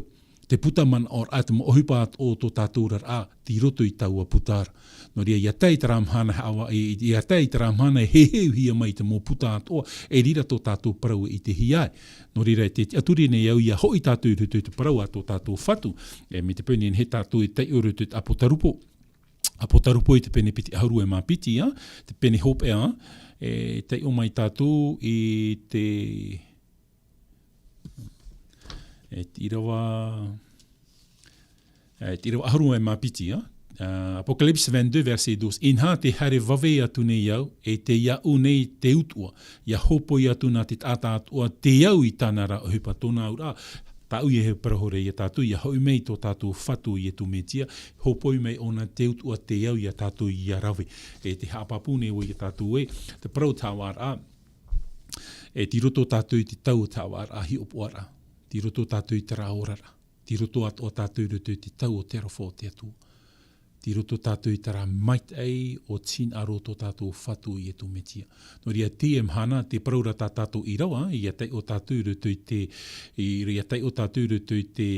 Te puta man or at mo ohipa o to tātou a ti roto I taua putara. No ria ia tei taramhana hawa ia tei taramhana he hia mai te mo puta atoa e rira to tātou parau I te hiai. No ria te aturi nei au ia hoi tātou roto te parau ato tātou whatu. E me te pene he tātou I tei roto te apotarupo. Apotarupo I te pene piti aharu e mapiti, te pene hope e tei o mai tātou I te... E tirawa aharu e mapiti, Apocalypse 22, verset 12. Inha te hare vave atu nei au, e te iau nei te utua, ia hopo I atu na te tata atua, te iau I tānara o hupa tōna ura, tāu I he parahore I a tātou, ia hau mei tō tātou whatu I e tu metia, hopo I mei ona te utua te iau I a tātou I a rawe. E te hapapune o I a tātou e, te parau tāwara, e ti roto tātou I te tau tāwara hi opwara. Ti roto tātou I te raorara. Ti roto o tātou roto te tau o te rofo o te atua. Ti roto tātou I te ra mait ei o tin aro tō tātou whatu I e tu metia. No ria te mhana, te paraura tātou I rawa, ia tei o tātou roto I te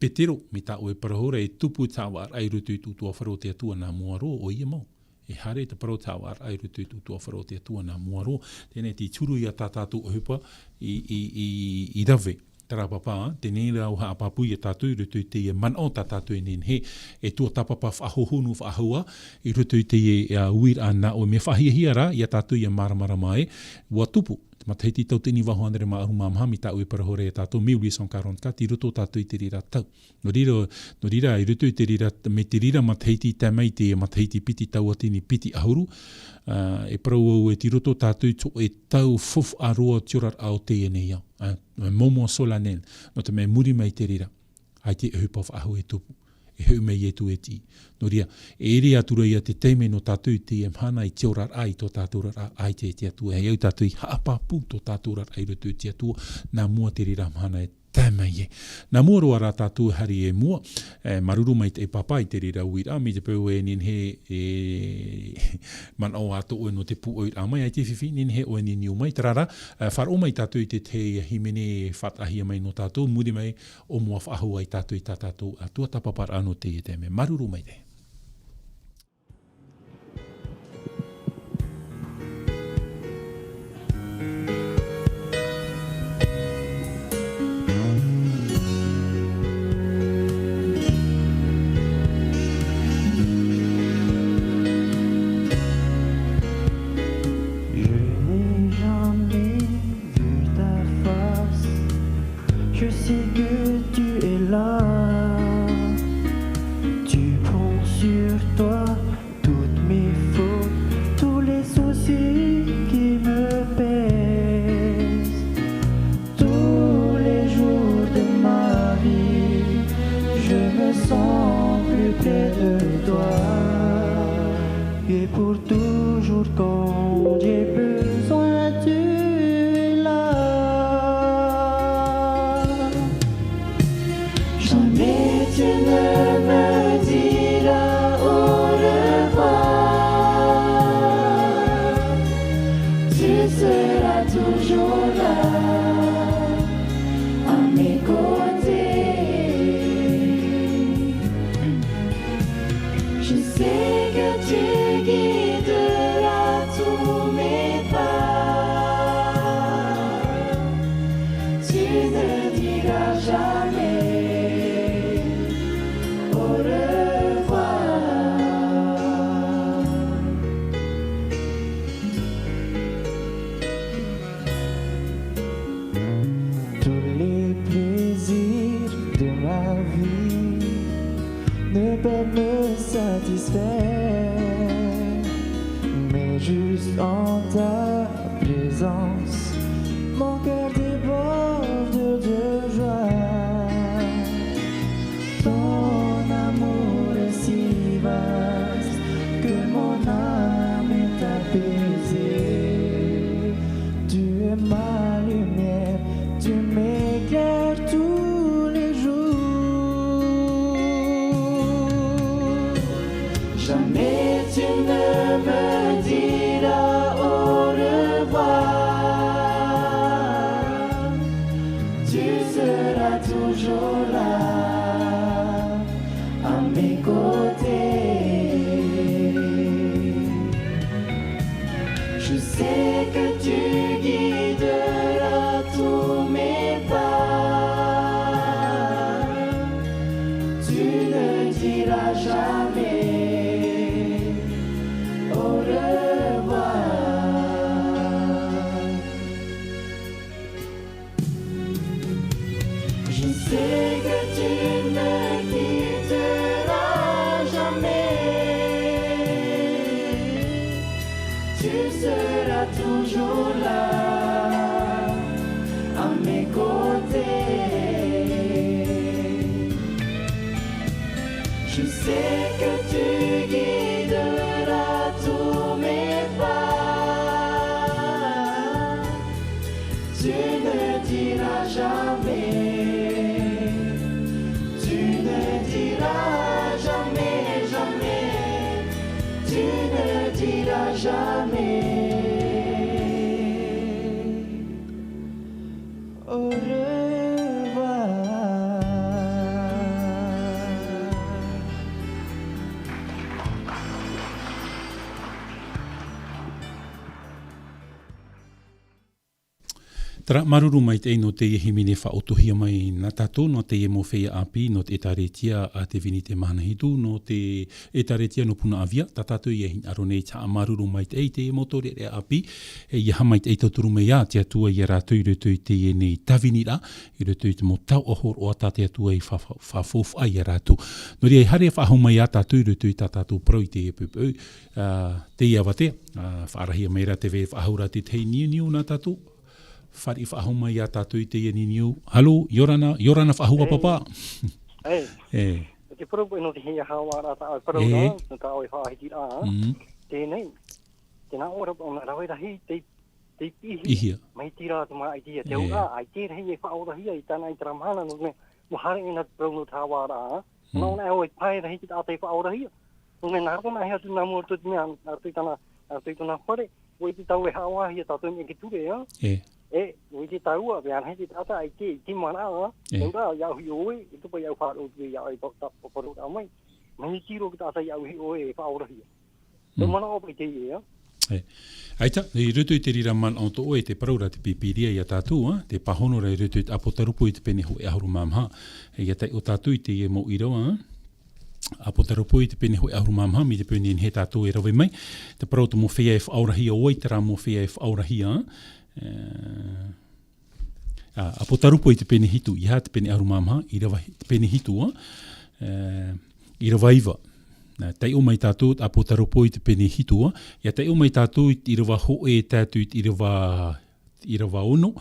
petero, me tā o e parahora, e tupu tāwar ai roto I tūtua wharo te atua nā muaro o ia mau. E hare te parau tāwar ai roto I tūtua wharo te atua nā muaro. Tēnei te turu I a tātou o hupa I rawe. Tara papa, te nera o haapapu I a tātou I roto I te man o tātou I nen he, e tua tapapa whahohonu whahua, I roto I te uir ana o me whahiahia ra, I a tātou I a maramara mai, ua tupu, Tahiti tau tini waho andere ma ahu mamahami ta ue parahore e tātou 1844 i roto tātou i te rira tau. No rira i roto i te rira, me te rira ma Tahiti tamai te ma Tahiti piti tau atini piti ahuru, e parau au e ti roto tātou e tau fof aroa tiorar ao te ene iau. Momo sola nen, no te mea muri mai te rira, ai te ehupof ahu e tupu. E heu mei e tu e ti. No ria, e ere atura ia te teime no tātou te e mhana i te orar ai tō tātou rar ai te atua. E au tātou i haapapu tō tātou rar ai roto te atua, nā mua te rira mhana e tēmei e. Nā mua roa rā tātou hari e mua, maruru mai te papa i te rira uira, mi te peu e nin he man o ato o no te pu o ira mai, ai te whiwhi, nin he o nin iu mai, tarara, whar o mai tātou i te himene whatahia mai no tātou, muri mai o mua whahu ai tātou i tātou atua tapapar ano te e tēme. Maruru mai te. Tara maruru mai te no te himine whaotohia mai na tato no te mo whea api no te etaretia a te vini te mahana hitu no te etaretia no puna avia tatato i hin arone ta maruru mai te motori e api e ia mai te toturu mai a te atua i rātou i rutu i te nei tavinira i rutu i te mo tau ohor o ata te atua i whafof ai a rātou. No rea hare whaho mai a tātou i rutu i tātou pro i te epupau te ia wate whaarahia mai ra te ve whahura te tei niu na tātou. Whari whahoma i a tātou i te ieni niu. Halo, Yorana whahua papa. Te prupu ino te hea hawa rata au parau rā, no ka oi whaahiti rā. Tēnei, tēnā ora o ngā rawerahi, te pihi, mai tira te maa aitia. Te ura, ai te rehi e whaorahia i tāna i taramhana, no hare ina te prau no tāwā rā. Nō nā oi pai rehi ki tātai whaorahia. No me nā kona hea tu nā mua tu mea, nā tui tāna whare, o i te tau e hawahia tātou me ki ture, oi te taua, vean hei te tata ai te mana a, nga iau hi oe, i tupa iau whaaro tu iau ai paparo a mai, mai kiro ki tata iau hi oe e whaorahia. Te mana opa i te ia. Aita, i rutu i te rira man o to oe te paraura te pipiria i a tātou, te pahonora i rutu i te apotarupu i te pene ho e ahuru mamha, e ia tai o tātou i te e mo i rawa, apotarupu i te pene ho e ahuru mamha, mi te pene he tātou e rawe mai, te parau te mo whea e whaorahia oe, te rā mo whea e whaorahia, apotarupu i te pene hitu, i hā te pene arumamha, i rawa te pene hitu, i rawa iwa. Tai o mai tātou, apotarupu i te pene hitu, ia tai o mai tātou i rawa hoe tātou i rawa ono,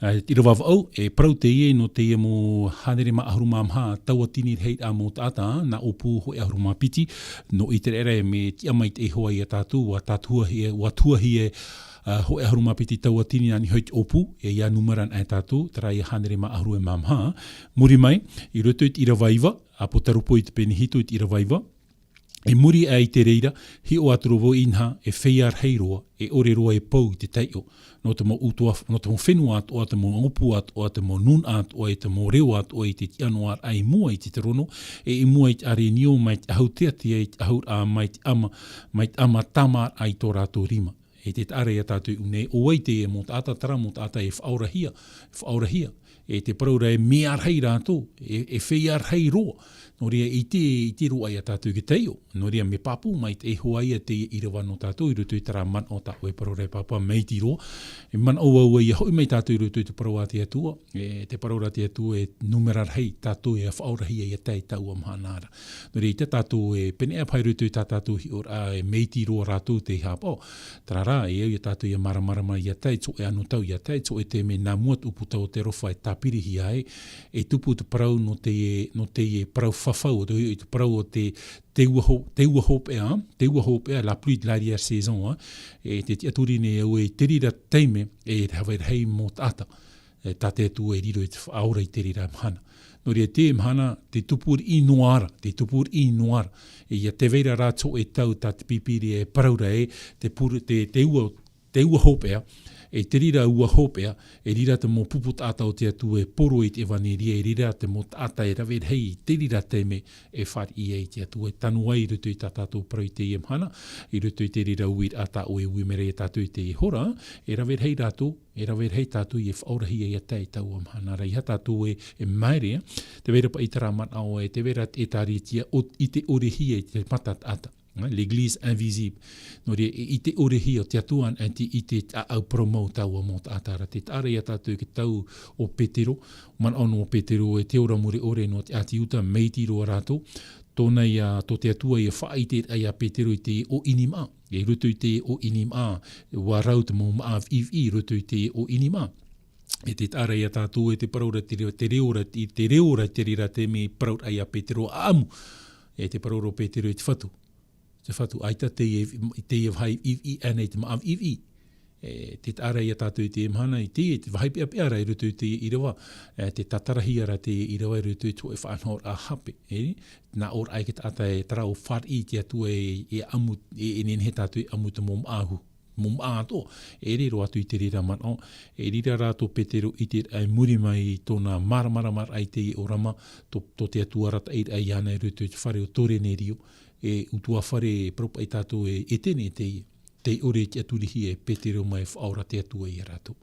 i rawa wau, e parau te ie no te ie mo hanere ma arumamha, taua tini reit a mo tāta, na opu hoe arumapiti, no i te rere me tia mai te hoa i a tātou, wa tua hie, ho e haruma piti taua tini nani hoit opu, e ia numeran ai tātou, tera i hanere ma aharu e mamha. Muri mai, i roto i rawaiwa, a potarupo i te pene hito i rawaiwa, e muri ai te reira, hi o aturovo inha, e wheiar heiroa, e ore roa e pau te teio, no te mo utua, no te mo whenua at, o te mo opu at, o te mo nun at, o te mo reo at, o te tiano at, ai mua i te rono, e i mua i te are nio, mai te ahau teatia, i te ahau a mai te ama tama ai tō rātou rima. E te are a tātou une, o ei te e mo tāta tara, mo tāta e whaorahia, e te paraura e mear hei rātou, e wheiar hei roa, no rea i te roa i a tātou ki teio, no rea me papu mai te hoa ia te i rawa no tātou, i rutu i tara man o tātou e paraura e papa mei ti roa, e man au i hoi mai tātou i rutu i te paraura te atua, e te paraura te atua e numerar hei tātou e a whaorahia i a tei tau amhanara. No rea i te tātou e pene a pai rutu i tātou hi ora e mei ti roa rātou te hapo, tara e au i tātou i a maramarama i a tei, tso e anu tau i a tei, tso e te me nā muat upu tau te rofa e tāpiri hi ai, e tupu te parau no te parau whawhau, i te parau o te ua hopea, la pluie de l'arrière saison, e te tiaturine au e te rira teime, e te hawa hei mo tata, tate atu e riro i te whaora i te rira mhana. No rea te mhana, te tupur i noara, e ia te veira rātso e tau ta te pipiri e paraura e, te ua hopea, e te rira ua hopea, e rira te mo pupu tāta o te atu e poro i te waneria, e rira te mo tāta e rawe hei, te rira teime e whari i te atu e tanu ai rutu i tātou parau i te i mhana, i rutu i te rira ui ata o e ui mere e tātou i te i hora, e rawe hei rātou, e rawe hei tātou i e whaurahia i a tei tau o mhana, rei ha tātou e maere, te vera pa i taraman au e te vera e tāritia i te orehia i te matat ata. L'église invisible. No re i te orehi o te atuan i te au promou tau o mō tātara. Te tāre ia tātou ki tau o Petero, man ono o Petero e te ora muri ore no te ati uta meitiro a rātou, tōna ia tō te atua ia whaite ai a Petero i te o inima. E rutu i te o inima, wa rau te mō maav i rutu i te o inima. E te tāre ia tātou e te paraura te reora te rira te me paraura ai a Petero a amu. E te paraura o Petero i te whatu. Te whatu aita te e whai iwi anei te maav iwi. Te tāra ia tātou i te mhana i te whai pia piara i rutu i te irawa. Te tatarahiara te irawa i rutu i tō e whanhor a hape. Nā or ai ki tāta e tara o whari te atua e amu, e nenhe tātou i amu te mom ahu. Mom ato. E riro atu i te rira man o. E rira rātou Petero i te ai muri mai tōna maramar ai te i orama. Tō te atua rata i ai ana i rutu i te whare o tore ne rio. E utua whare propa i tātou e tene te ore te aturihi e Petero mai whaora te atua i a rātou.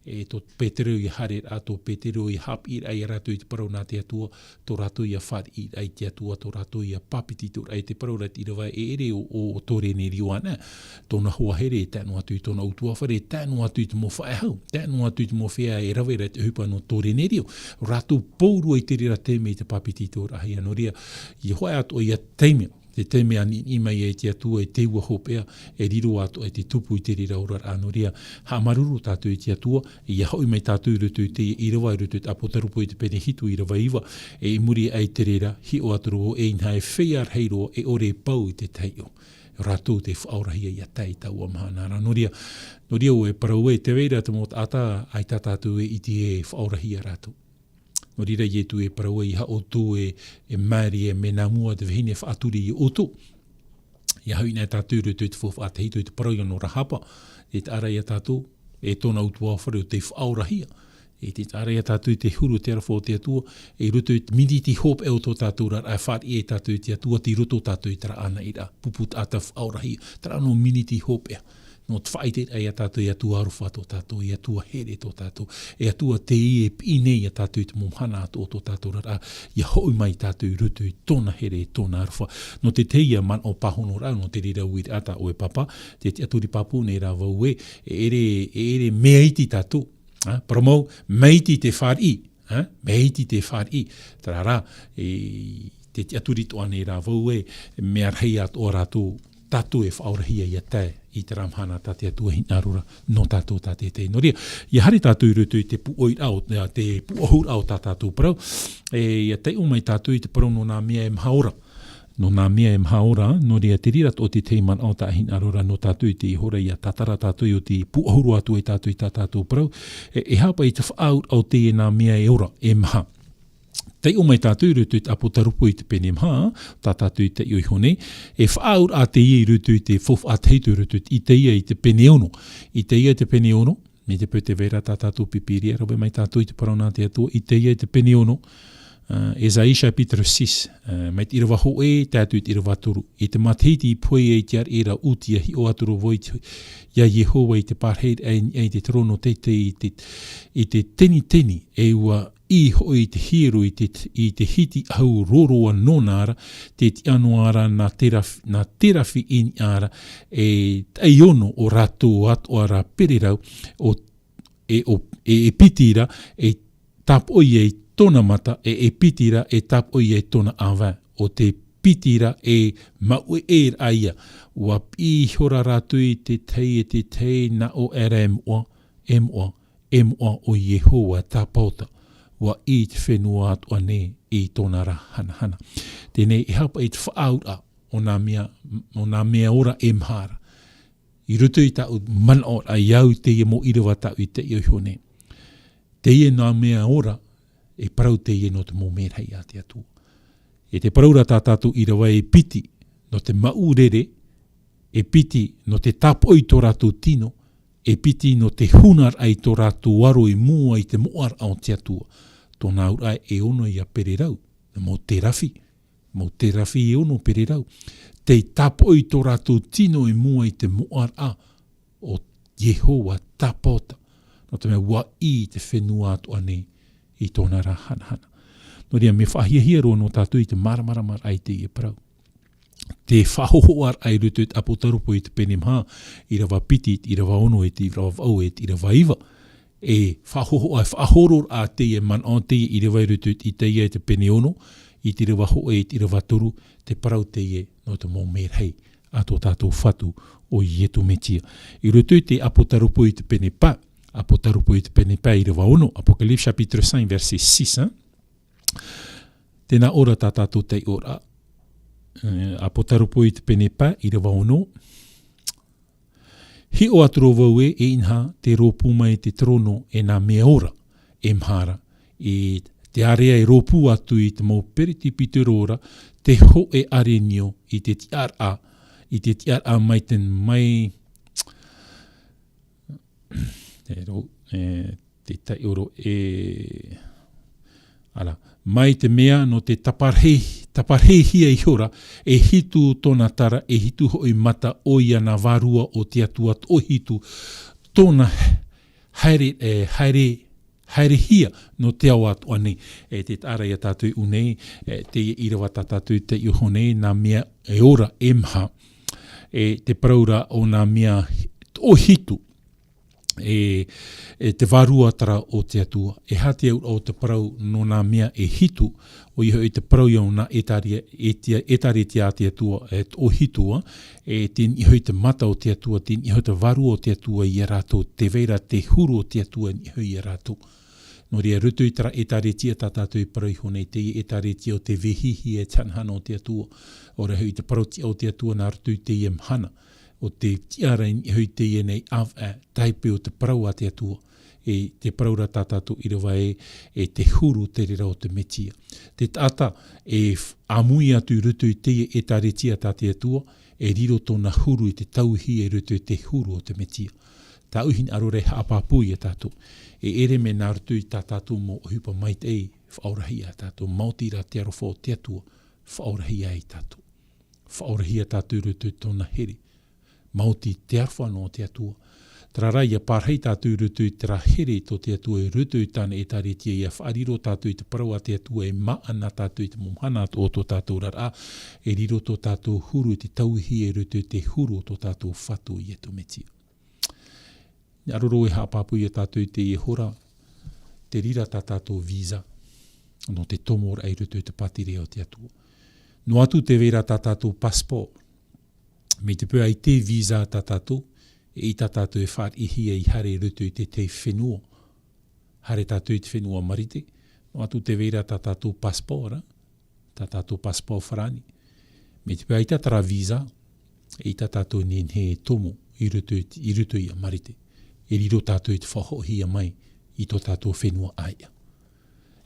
e tō Petero I hare a tō Petero I hap I ai rato I te parau nā te atua, tō rato I a whare I ai te atua, tō rato I a papiti tō ai te parau rat I rawa e ere o tōre ne riwana, tōna hoa here e tānu atu I tōna utua whare, tānu atu I te mo whaehau, tānu atu I te mo whea e rawe rat te hupa no tōre ne rio, rato pōrua I te rira teme I te papiti tō rahi anoria, I hoa atu I a teimea, te teme ani I mai e te atua e te ua hopea e riro atu e te tupu I te rira ora anoria ha maruru tātou I te atua I a hoi mai tātou rutu I te I rawa I rutu apotarupo I te pene hitu I rawa iwa e I muri ai te rira hi o aturu o e inha e whea heiro e ore pau I te teio rato te whaurahia I a tei tau o mahana noria o e parau e te weira te mot ata ai tātou e I te e whaurahia rato. No rira I tu e paraua I hao tō e maari e me nā mua te vihine whaaturi I oto. I hau ina tātou rutu te whof a te hito I te parau no rahapa. E te ara I a tātou e tōna utua whare o te whaurahia. E te ara I a tātou te huru te arafo te atua. E rutu te midi ti hop e o tō tātou rar. Ai whaari e tātou te atua ti roto tātou I tara ana I ra. Puput ata whaurahia. Tara no mini ti hop e. No te whaite ai a tātou I atua aruwha tō tātou, I atua here tō tātou, I atua te I e pine I a tātou I te momhana ato o tō tātou rara, I hoi mai tātou I rutu I tōna here, tōna aruwha. No te teia man o pahono rau, no te rira uiri ata o e papa, te aturi papu nei rā vau e ere mea iti tātou, paramau, meiti te whari, meiti te whari, tara rā, te aturi toa nei rā vau e mea rhei ato o rātou, tātou e whaurahia I a tae I te ramhana tā te atua hinarura no tātou tā te te noria. I hari tātou I rutu I te puoi au, te puohur au tā tātou parau, ia te umai tātou I te parau no nā mea e mhaora. No nā mea e mhaora, noria te rirat o te teiman au tā hinarura no tātou I te ihora I a tatara tātou I o te puohuru atu I tātou I tā tātou parau, e hapa I te whaur au te e nā mea e ora, e mha. Te o mai tātou rutu I te apotarupo I te pene mha, tā tātou I te ioihone, e whaaur a te I rutu I te fof a te heitu rutu I te ia I te pene ono. I te ia I te pene ono, me te pute vera tā tātou pipiria, rawe mai tātou I te parana te atua, I te ia I te pene ono, Esaisha Peter 6, mai te irawa ho e, tātou I te irawa turu. I te matiti I poe e te ar era utia hi o aturu voi ia Yehova I te parheid ai te trono te I te teni e ua I hoi te hiro I te hiti au roroa nonara, te tianoara na terafi in ara, e taiono o rato ato ara perirau, e pitira, e tapoi e tona mata, e pitira, e tapoi e tona awa, o te pitira e mau e aia, wa pihora ratu I te tei na o era emoa o Yehowa tapauta. Wa I te whenua atu ane I tōna ra hana. Tēnei I hapa I te whaaura o nā mea ora e mhara. I rutu I tau mana o a iau te ia mo irawa tau I te iohone. Te ia nā mea ora e parau te ia no te mō merhei a te atua. E te paraura tā tātou irawa e piti no te maurere, e piti no te tapoi tō rātou tino, e piti no te hunar ai tō rātou waro I mua I te moar au te atua. Tōna ura e ono I a pererau, mo te rafi e ono pererau. Te tapoi tō rātou tino I mua I te moar a o Yehowa tapota. No te mea wa I te whenua atu ane I tōna ra hana. No rea me whahiahia roa no tātou I te maramar ai te I parau. Te whahohoar ai rutu te apotarupo I te pene mha, I rawa piti, I rawa ono e te rawa vau e te rawa iwa. E whahoror a te e man o te I rawa rutu I te ia te pene ono, I te rawa ho e te rawa turu, te parau te ie no te mō merhei, a tō tātou whatu o Ietu metia. I rutu te apotarupo I te pene pa, apotarupo I te pene pa I rawa ono, Apocalypse chapitre 5 verset 6, tēnā ora tā tātou te ora, apotarupo I te pene pa I rawa ono. Hi o aturo vau e inha te rōpū mai te trono e nā mea ora e mhara. E te area e rōpū atu I te mau periti piturora, te ho e arenio I te tiar a mai ten mai te tai oro e ala. Mai te mea no te taparhehia I hora e hitu tōna tara e hitu hoi mata o ia na varua o te atuat o hitu tōna haere hia no te au atu ane te tāra ia tātui unei te irawa tātui te iuhonei nā mea e ora emha te praura o nā mea o hitu te varua tara o te atua. E hati au o te parau no nā mea e hitu o iho te parau iau nā etari te a te atua o hitua ten iho te mata o te atua, ten iho te varua o te atua i a rātou, te veira te huru o te atua iho i a rātou. No rea rutu i tara etaretia tātātou i parau iho nei te etaretia o te vehihi e tanhana o te atua. O rehu i te parauti o te atua nā rutu i te i mhana. O te tiara i hui te i nei taipe o te parau a te atua. Te paraura tātātou i rewa te huru te rira o te metia. Te tata amui atu rutu i te etaretia tā te atua riro tōna huru i te tauhi rutu i te huru o te metia. Tā uhin arore haapapui e tātou. Ere me nā rutu i tātou mo hupa mai te whaurahi a tātou. Mautira te arofo te atua, whaurahi a i tātou. Whaurahi a tātou rutu i tōna here. Mauti te arwha no te atua. Trarai a pārhei tātou rutu i tera here to te atua e rutu i tāna e tāretia i a whaariro tātou i te parau a te atua e maana tātou i te momhana o tō tātou rara. E riro tō tātou huru i te tauhi e rutu i te huru o tō tātou whatu i e tō metia. Aroro e hapapui e tātou i te e hora, te rira tā tātou visa, no te tomor ai rutu i te patire o te atua. No atu te vera tā tātou passport, me te pua i te visa tā tātou, i tā tātou e whaat ihi e i hare rutu i te whenua. Hare tātou i te whenua marite, no atu te vera tā tātou passport, tā tātou passport wharani. Me te pua i tā tara visa, i tā tātou nenhe tomo i rutu i a marite. E riro tātou i te whahohia mai i tō tātou whenua aia.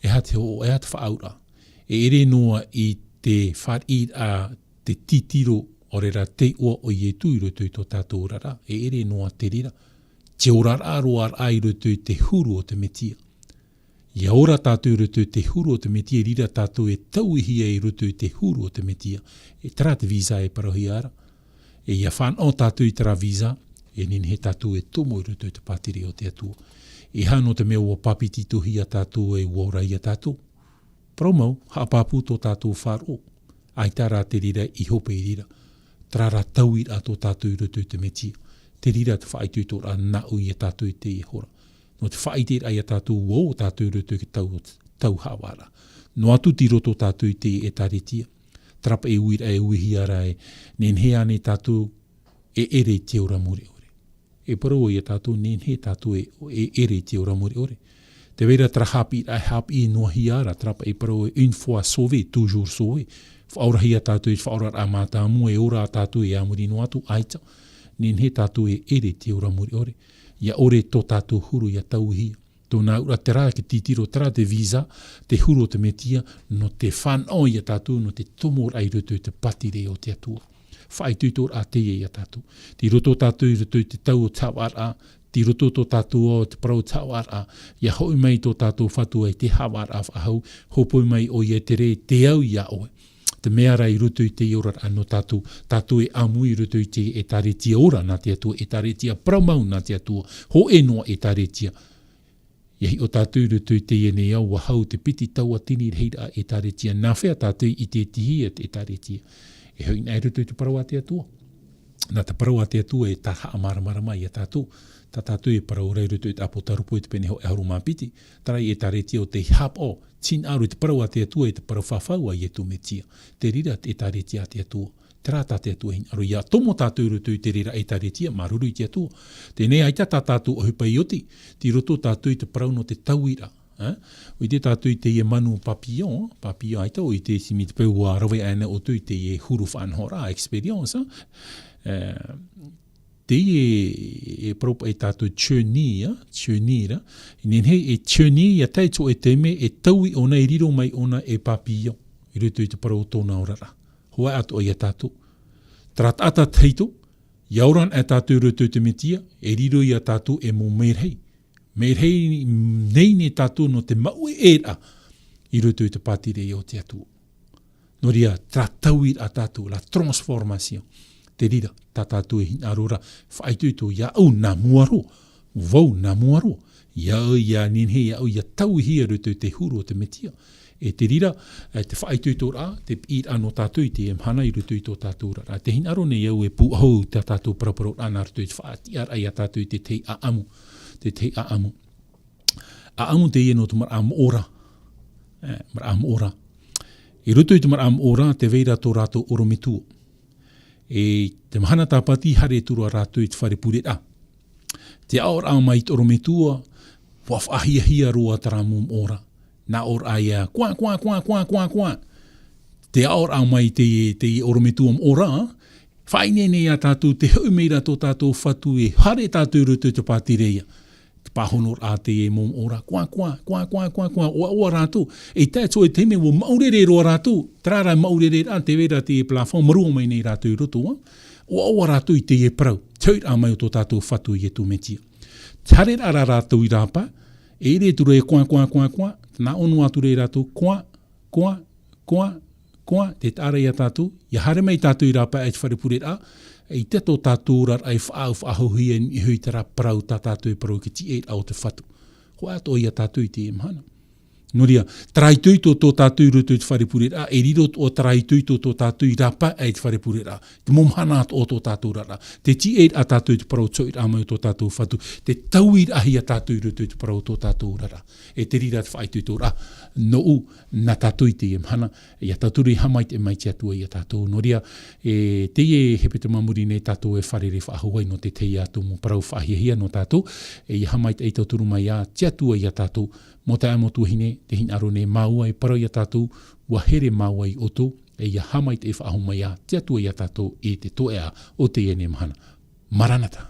E hate whaaura. E ere noa i te wharit a te titiro o rera te ua o i e tui rutu i tō tātou rara. E ere noa te rira. Te orara roar ai rutu i te huru o te metia. Ia ora tātou rutu i te huru o te metia, rira tātou e tauhia i rutu i te huru o te metia. E tara te visa e parahi ara. E ia whan o tātou i tara visa, e nini he tātou e tomo i rutu i te patiri o te atua. E hano te mea ua papiti tuhi a tātou e uaura i a tātou. Promau, hapāpū tō tātou whāro. Ai tāra te rira i hope i rira. Trara tauir a tō tātou i rutu i te metia. Te rira te whaitui tō ra nau i a tātou i te e hora. No te whaitir ai a tātou o tātou i rutu i tau hawara. No atu ti roto tātou i te e taretia. Trapa e uira e uihi ara e nenhea ne tātou e ere te ora muri ore. E parau i a tātou nenhe tātou e ere te ora muri ore. Te vera tra hapi i noa hi ara, trapa e parau e une fois sauvé, toujours sauvé. Whaurahi a tātou i whaurar a mātāmu e ora a tātou e amuri no atu aita. Nenhe tātou e ere te ora muri ore. Ia ore tō tātou huru i a tauhia. Tō nā ura te rā ki titiro, tera te visa, te huru o te metia, no te whanau i a tātou, no te tomor ai rutu i te patire o te atua. Whaitutor a te i a tātou. Ti roto tātou i rutu i te tau o tawar a, ti roto tō tātou o te parau tawar a, ia hoi mai tō tātou whatu ai te hawar a whahau, hopoi mai o ia te re te au ia oe. Te mea rai rutu i te iorar anō tātou e amu i rutu i te e taretia ora nā te atua, e taretia pramau nā te atua, ho e noa e taretia. Iahi o tātou rutu i te iene au wahau te piti taua tini reira e taretia, nā whea tātou i te tihi e taretia. E hoi nai rutu i te parau a te atua. Nā te parau a te atua e tā haa maramara mai a tātou. Tā tātou e parau rei rutu i te apo tarupo i te pene ho e haru māpiti. Tarai e taretia o te hap o. Tin aru i te parau a te atua e te parau whawhaua i e tu metia. Te rira e taretia a te atua. Te rā tā te atua hin aru. Ia tomo tātou rutu i te rira e taretia maruru i te atua. Tēnei aita tā tātou o hupa i oti. Ti roto tātou i te parau no te tauira. O i te tātou i te ie manu papillon aita o i te simi te peu a rawe ana o tu i te ie huru whanhora experience. Te ie propa e tātou tchernira, i nenhe e tchernira taito e te me e taui ona i riro mai ona e papillon, i rutu i te parau tōna orara. Hoa atu o i a tātou. Trat ata taito, iauran e tātou rutu i te metia, e riro i a tātou e mō merhei. Merhei nei ne tātou no te mau e era i rutu i te patire i o te atua. No ria tratauir a tātou, la transformation. Te rira, tā tātou e hin arora, whaitui tō ia au nā muaro, Vau nā muaro. Ia ninhe ia tau hia rutu te huru o te metia. E te rira, te whaitui tō rā, te i ano tātou i te hana i rutu i tō tātou rā. Te hinaro ne iau e pūhau te tātou paraparo ana rutu i te whaati ar ai a tātou i te tei a amu. Te tei a amu. A amu te ieno tu mara amu ora. Mara amu ora. I rutu i te mara amu ora, te veira tō rātou oromitua. E te mahana tāpati hare turu a rātou i te whare purera. Te aor au mai te oromitua, wafahia roa taramu ora. Nā or aia, kwa. Te aor au mai te oromitua ora, whainene a tātou te haumeira tō tātou whatu e hare tātou rutu te pātireia. Te pāhonor a te e mōm ora, kwa, oa rātou. E tātou e teme wo maurere roa rātou, trāra maurere a te vera te e plafon, marua mai nei rātou roto, oa rātou i te e prau, tauir a mai o tō tātou whatu i e tū metia. Tare ara rātou i rāpa, e re ture e kwa, nā onu atu re rātou, kwa, te tāra i a tātou, ia hare mai tātou i rāpa e te wharepure a, e te tō tātou rar ai whaahuhia i hui tara parau tā tātou i parau ki ti e au te whatu. Ko ato i a tātou i te e mahana. Noria, traitui tō tātou i rutu i te wharepure a, e riro o traitui tō tātou i rāpa e te wharepure a. Te momhana o tō tātou rara. Te ti e a tātou i te parau tō i rāmai o tō tātou whatu. Te tau i ahi a tātou i rutu i te parau tō tātou rara. E te rira te whaitui tō rā. No nā tātou i te e mahana. E a tātou i hamai te mai te atua i a tātou. Noria, e te e hepe te mamuri ne tātou e wharere whaahuai no te tei atu mo parau whaahihia no tātou. E hamai te eito turu mai a te atua i a tātou. Mo te amotu hine, te hinaro ne maua i parau i a tātou, ua here maua i oto, e ia hamai te e whaahumai a te atua i a tātou e te toea o te ene mahana. Maranata!